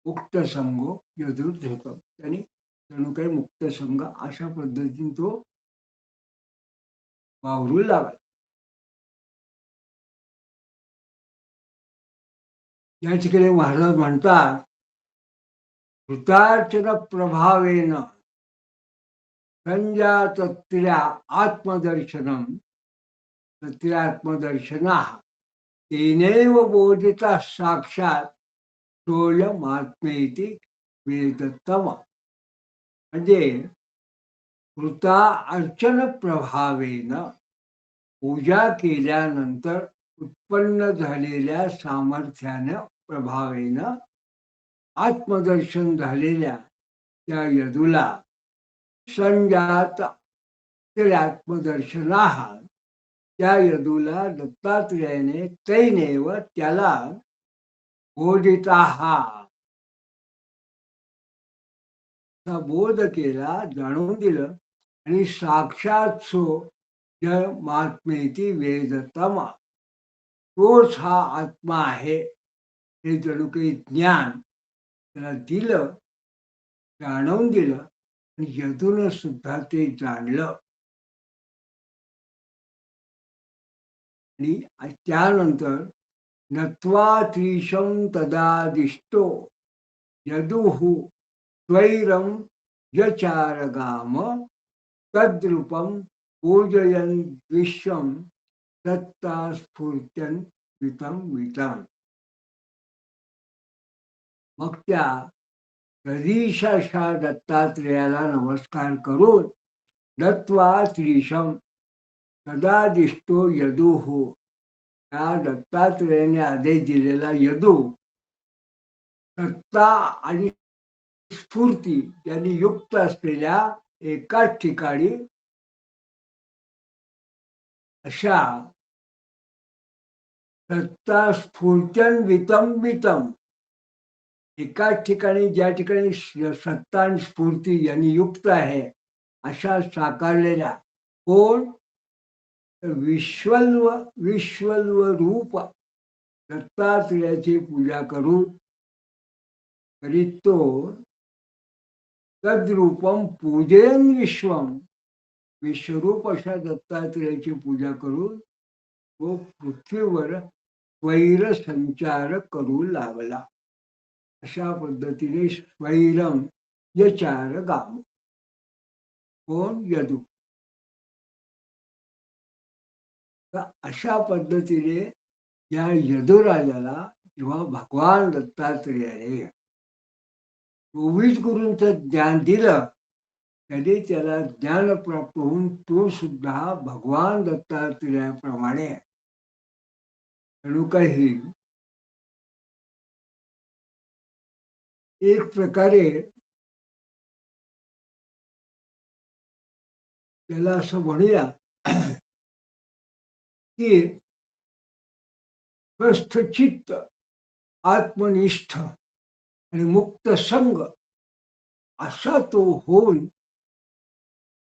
मुक्त संगो यदुर्धृतम, त्यांनी जणू काही मुक्त संघ अशा पद्धतीने तो वावरू लागला. या ठिकाणी महाराज म्हणतात, कृतार्चन प्रभावेन संजातत्र्या आत्मदर्शनम तत्र्यात्मदर्शना तेनैव बोधिता साक्षात सोऽयमात्मेति वेदतम. म्हणजे कृता अर्चन प्रभावेन, पूजा केल्यानंतर उत्पन्न झालेल्या सामर्थ्यानं प्रभावेनं आत्मदर्शन झालेल्या त्या यदूला संजात आत्मदर्शना, त्या यदूला दत्तात्रेयाने तैनेव त्याला बोधिता बोध केला, जाणून दिलं. आणि साक्षात सो य महात्मेती वेदतम, तोच हा आत्मा आहे हे जणू काही ज्ञान त्याला दिलं, जाणवून दिलं. आणि यदून सुद्धा ते जाणलं. आणि त्यानंतर नत्वा त्रिशं तदादिष्टो यदुहु स्वैरं यचारगाम तद्रूपं पूजयन् विश्वं दत्ता स्फूर्त्यन् वितं वितं. मग त्या रदीशाशा दत्तात्रेयाला नमस्कार करून दत्वा त्रिशं तदादिष्टो यदुहु, त्या दत्तात्रेयाने आदेश दिलेला यदू सत्ता आणि स्फूर्ती यांनी युक्त असलेल्या एकाच ठिकाणी अशा सत्ता स्फूर्त्यन वितम वितम, एकाच ठिकाणी ज्या ठिकाणी सत्ता आणि स्फूर्ती यांनी युक्त आहे अशा साकारलेल्या कोण, विश्वल्व विश्वल्व रूप दत्तात्रेयाची पूजा करून करीत तो तद्रूपम पूजयन विश्वम, विश्वरूप अशा दत्तात्रेयाची पूजा करून तो पृथ्वीवर स्वैर संचार करू लागला. अशा पद्धतीने स्वैरम यचार गाम, कोण, यदू. तर अशा पद्धतीने या यदुराजाला जेव्हा भगवान दत्तात्रेयाने 24 गुरूंचं ज्ञान दिलं, तरी त्याला ज्ञान प्राप्त होऊन तो सुद्धा भगवान दत्तात्रेयाप्रमाणे जणू काही एक प्रकारे त्याला असं म्हणूया की स्वस्थ चित्त, आत्मनिष्ठ आणि मुक्त संग असा तो होऊन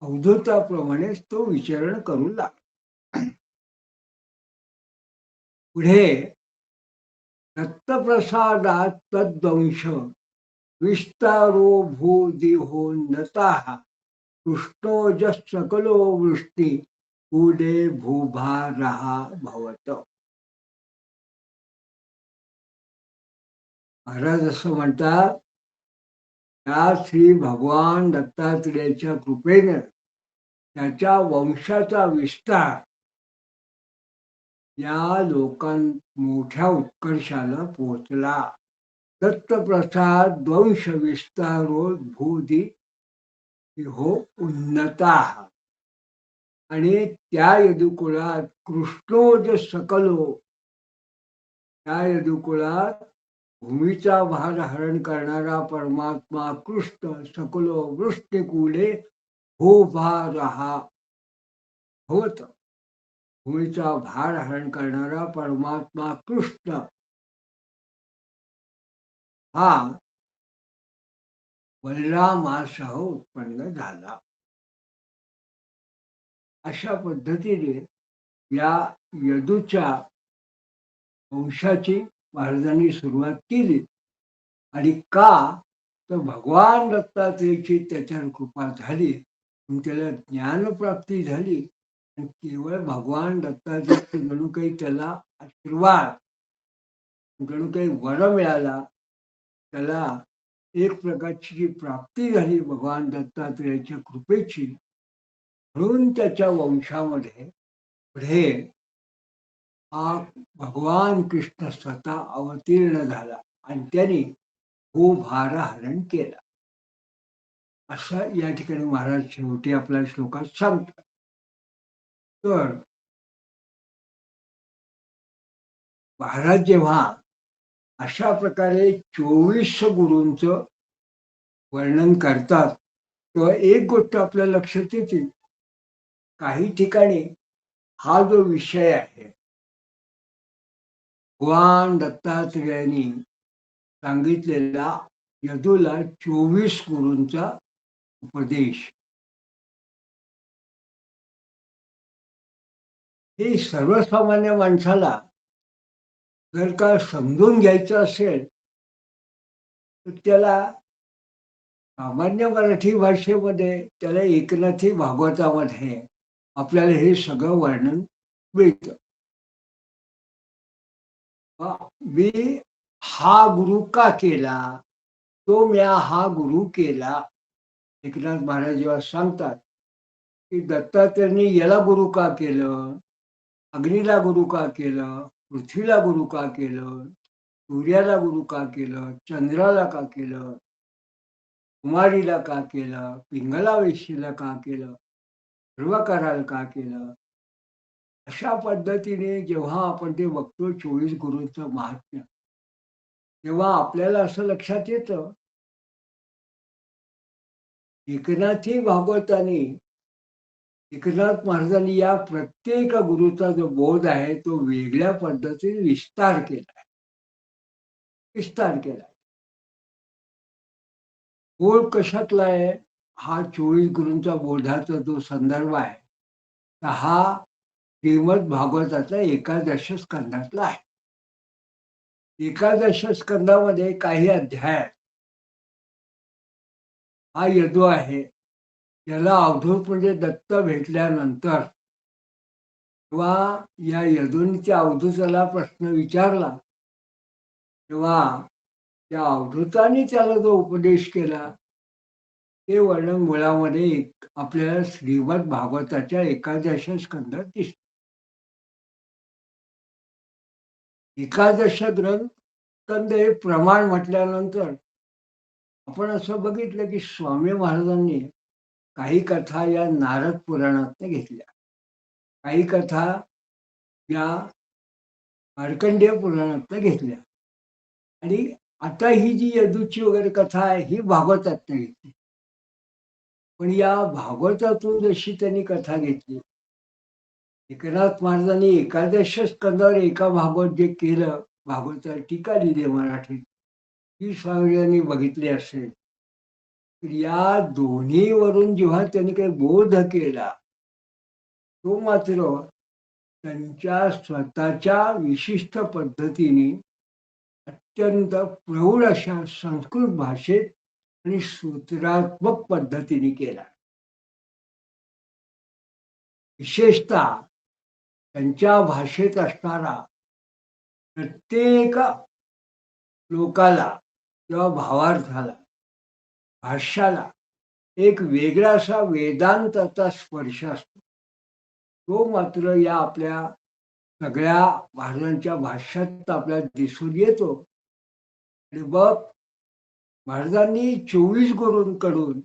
अवधूताप्रमाणेच तो विचरण करू लागला. पुढे दत्तप्रसादात तद्वंश विस्तारो भूदिहोन्नताः कृष्णोज सकलो वृष्टी पुढे भूभारः भवत. महाराज असं म्हणतात, त्या श्री भगवान दत्तात्रेयाच्या कृपेने त्याच्या वंशाचा विस्तार या लोकां मोठ्या उत्कर्षाला पोहोचला. दत्तप्रसाद द्वंश विस्तारो भूदी हो उन्नता. आणि त्या यदुकुळात कृष्णोज सकलो, त्या यदुकुळात भूमीचा भार हरण करणारा परमात्मा कृष्ण सकलो वृष्टिकुले हो भारहा होत. भूमीचा भार हरण करणारा परमात्मा कृष्ण हा बलरामासह उत्पन्न झाला. अशा पद्धतीने या यदूच्या वंशाची महाराजांनी सुरुवात केली. आणि का तर भगवान दत्तात्रेयाची त्याच्यावर कृपा झाली, त्याला ज्ञानप्राप्ती झाली. आणि केवळ भगवान दत्तात्रेय जणू काही त्याला आशीर्वाद, जणू काही वर मिळाला, त्याला एक प्रकारची जी प्राप्ती झाली भगवान दत्तात्रेयाच्या कृपेची, म्हणून त्याच्या वंशामध्ये पुढे हा भगवान कृष्ण स्वतः अवतीर्ण झाला आणि त्यांनी भूभार हरण केला. असं या ठिकाणी महाराज शेवटी आपल्या श्लोकात सांगतात. तर महाराज जेव्हा अशा प्रकारे 24 गुरूंचं वर्णन करतात, तेव्हा एक गोष्ट आपल्या लक्षात येते. काही ठिकाणी हा जो विषय आहे, भगवान दत्तात्रेयांनी सांगितलेला यदूला 24 गुरूंचा उपदेश, हे सर्वसामान्य माणसाला जर का समजून घ्यायचं असेल तर त्याला सामान्य मराठी भाषेमध्ये, त्याला एकनाथी भागवतामध्ये आपल्याला हे सगळं वर्णन मिळतं. मी हा गुरु का केला, तो म्या हा गुरु केला. एकनाथ महाराज जेव्हा सांगतात की दत्तात्रेयांनी याला गुरु का केलं, अग्नीला गुरु का केलं, पृथ्वीला गुरु का केलं, सूर्याला गुरु का केलं, चंद्राला का केलं, कुमारीला का केलं, पिंगला वेशीला का केलं, सर्वकाराला का केलं. अशा पद्धतीने जेव्हा आपण ते बघतो 24 गुरूंचं महात्म्य, तेव्हा आपल्याला असं लक्षात येतं, एकनाथी भागवताने एकनाथ महाराजांनी या प्रत्येक गुरुचा जो बोध आहे तो वेगळ्या पद्धतीने विस्तार केला. बोध कशातला आहे? हा 24 गुरूंचा बोधाचा जो संदर्भ आहे, तर हा श्रीमद भागवताचा एकादश स्कंदातला आहे. एकादश स्कंदामध्ये काही अध्याय, हा यदू आहे, याला अवधूत म्हणजे दत्त भेटल्यानंतर किंवा या यदूंनी त्या अवधूताला प्रश्न विचारला, तेव्हा त्या अवधूताने त्याला जो उपदेश केला, ते वर्णन मुळामध्ये आपल्याला श्रीमद भागवताच्या एकादश स्कंदात दिसत. एकादश स्कंद हे प्रमाण म्हटल्यानंतर आपण असं बघितलं की स्वामी महाराजांनी काही कथा या नारद पुराणातनं घेतल्या, काही कथा या मार्कंडेय पुराणातनं घेतल्या आणि आता ही जी यदूची वगैरे कथा आहे ही भागवतातनं घेतली. पण या भागवतातून जशी त्यांनी कथा घेतली, एकनाथ महाराजांनी एकादश स्कंदावर एका भागवत जे केलं, भागवतावर टीका लिहिली मराठीत, ती स्वामींनी बघितली असेल. तर या दोन्हीवरून जेव्हा त्यांनी काही बोध केला, तो मात्र त्यांच्या स्वतःच्या विशिष्ट पद्धतीने अत्यंत प्रौढ अशा संस्कृत भाषेत आणि सूत्रात्मक पद्धतीने केला. विशेषतः त्यांच्या भाषेत असणारा प्रत्येक श्लोकाला किंवा भावार्थाला, भाष्याला एक वेगळा असा वेदांताचा स्पर्श असतो. तो मात्र या आपल्या सगळ्या महाराजांच्या भाष्यात आपल्याला दिसून येतो. आणि बघ, महाराजांनी 24 गुरूंकडून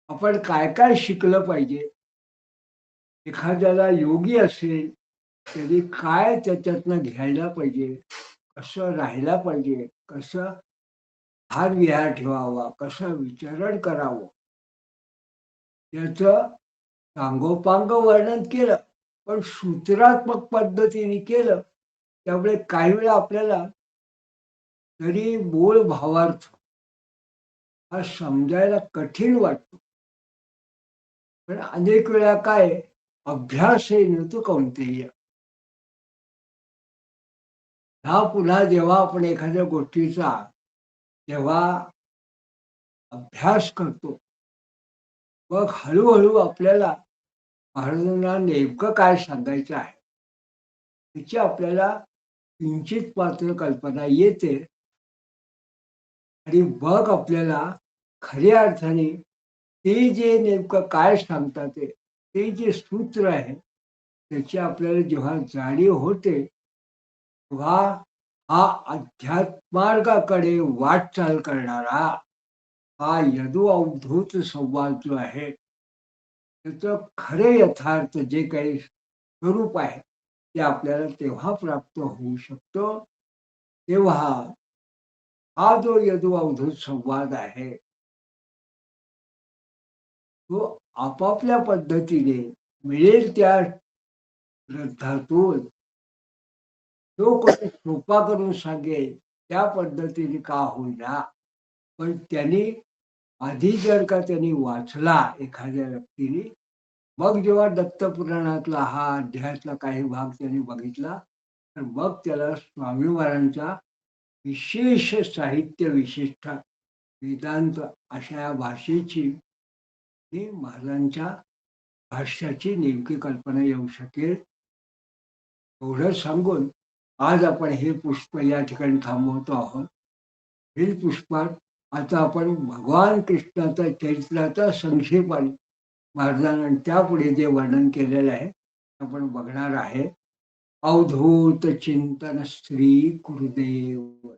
आपण काय काय शिकलं पाहिजे. एखाद्याला योगी असेल तरी काय त्याच्यातनं घ्यायला पाहिजे, कसं राहायला पाहिजे, कसं भार विहार ठेवावा, कसं विचरण करावं, याचं सांगोपांग वर्णन केलं, पण सूत्रात्मक पद्धतीने केलं. त्यामुळे काही वेळा आपल्याला तरी मूळ भावार्थ हा समजायला कठीण वाटतो. पण अनेक वेळा काय, अभ्यास हे नव्हतं कौंतेय. हा पुन्हा जेव्हा आपण एखाद्या गोष्टीचा जेव्हा अभ्यास करतो, मग हळूहळू आपल्याला महाराजांना नेमकं काय सांगायचं आहे त्याची आपल्याला किंचित मात्र कल्पना येते. आणि मग आपल्याला खऱ्या अर्थाने ते जे नेमकं काय सांगतात ते जे सूत्र आहे त्याची आपल्याला जेव्हा जाणीव होते, तेव्हा हा अध्यात्मार्गाकडे वाटचाल करणारा हा यदु अवधूत संवाद जो आहे, त्याचं खरे यथार्थ जे काही स्वरूप आहे ते आपल्याला तेव्हा प्राप्त होऊ शकतो. तेव्हा हा जो यदु अवधूत संवाद आहे, तो आपापल्या पद्धतीने मिळेल त्या ग्रंथातून तो कोणी सोपा करून सांगेल त्या पद्धतीने का होईना, पण त्यांनी आधी जर का त्यांनी वाचला एखाद्या व्यक्तीने, मग जेव्हा दत्तपुराणातला हा अध्यायातला काही भाग त्यांनी बघितला, तर मग त्याला स्वामी महाराजांच्या विशेष साहित्य विशिष्ट वेदांत अशा या भाषेची ही महाराजांच्या भाष्याची नेमकी कल्पना येऊ शकेल. एवढं सांगून आज आपण हे पुष्प या ठिकाणी थांबवतो आहोत. हे पुष्पात आता आपण भगवान कृष्णाचा चरित्राचा संक्षेपाने महाराजांनी त्यापुढे जे वर्णन केलेलं आहे आपण बघणार आहे. अवधूत चिंतन श्री गुरुदेव.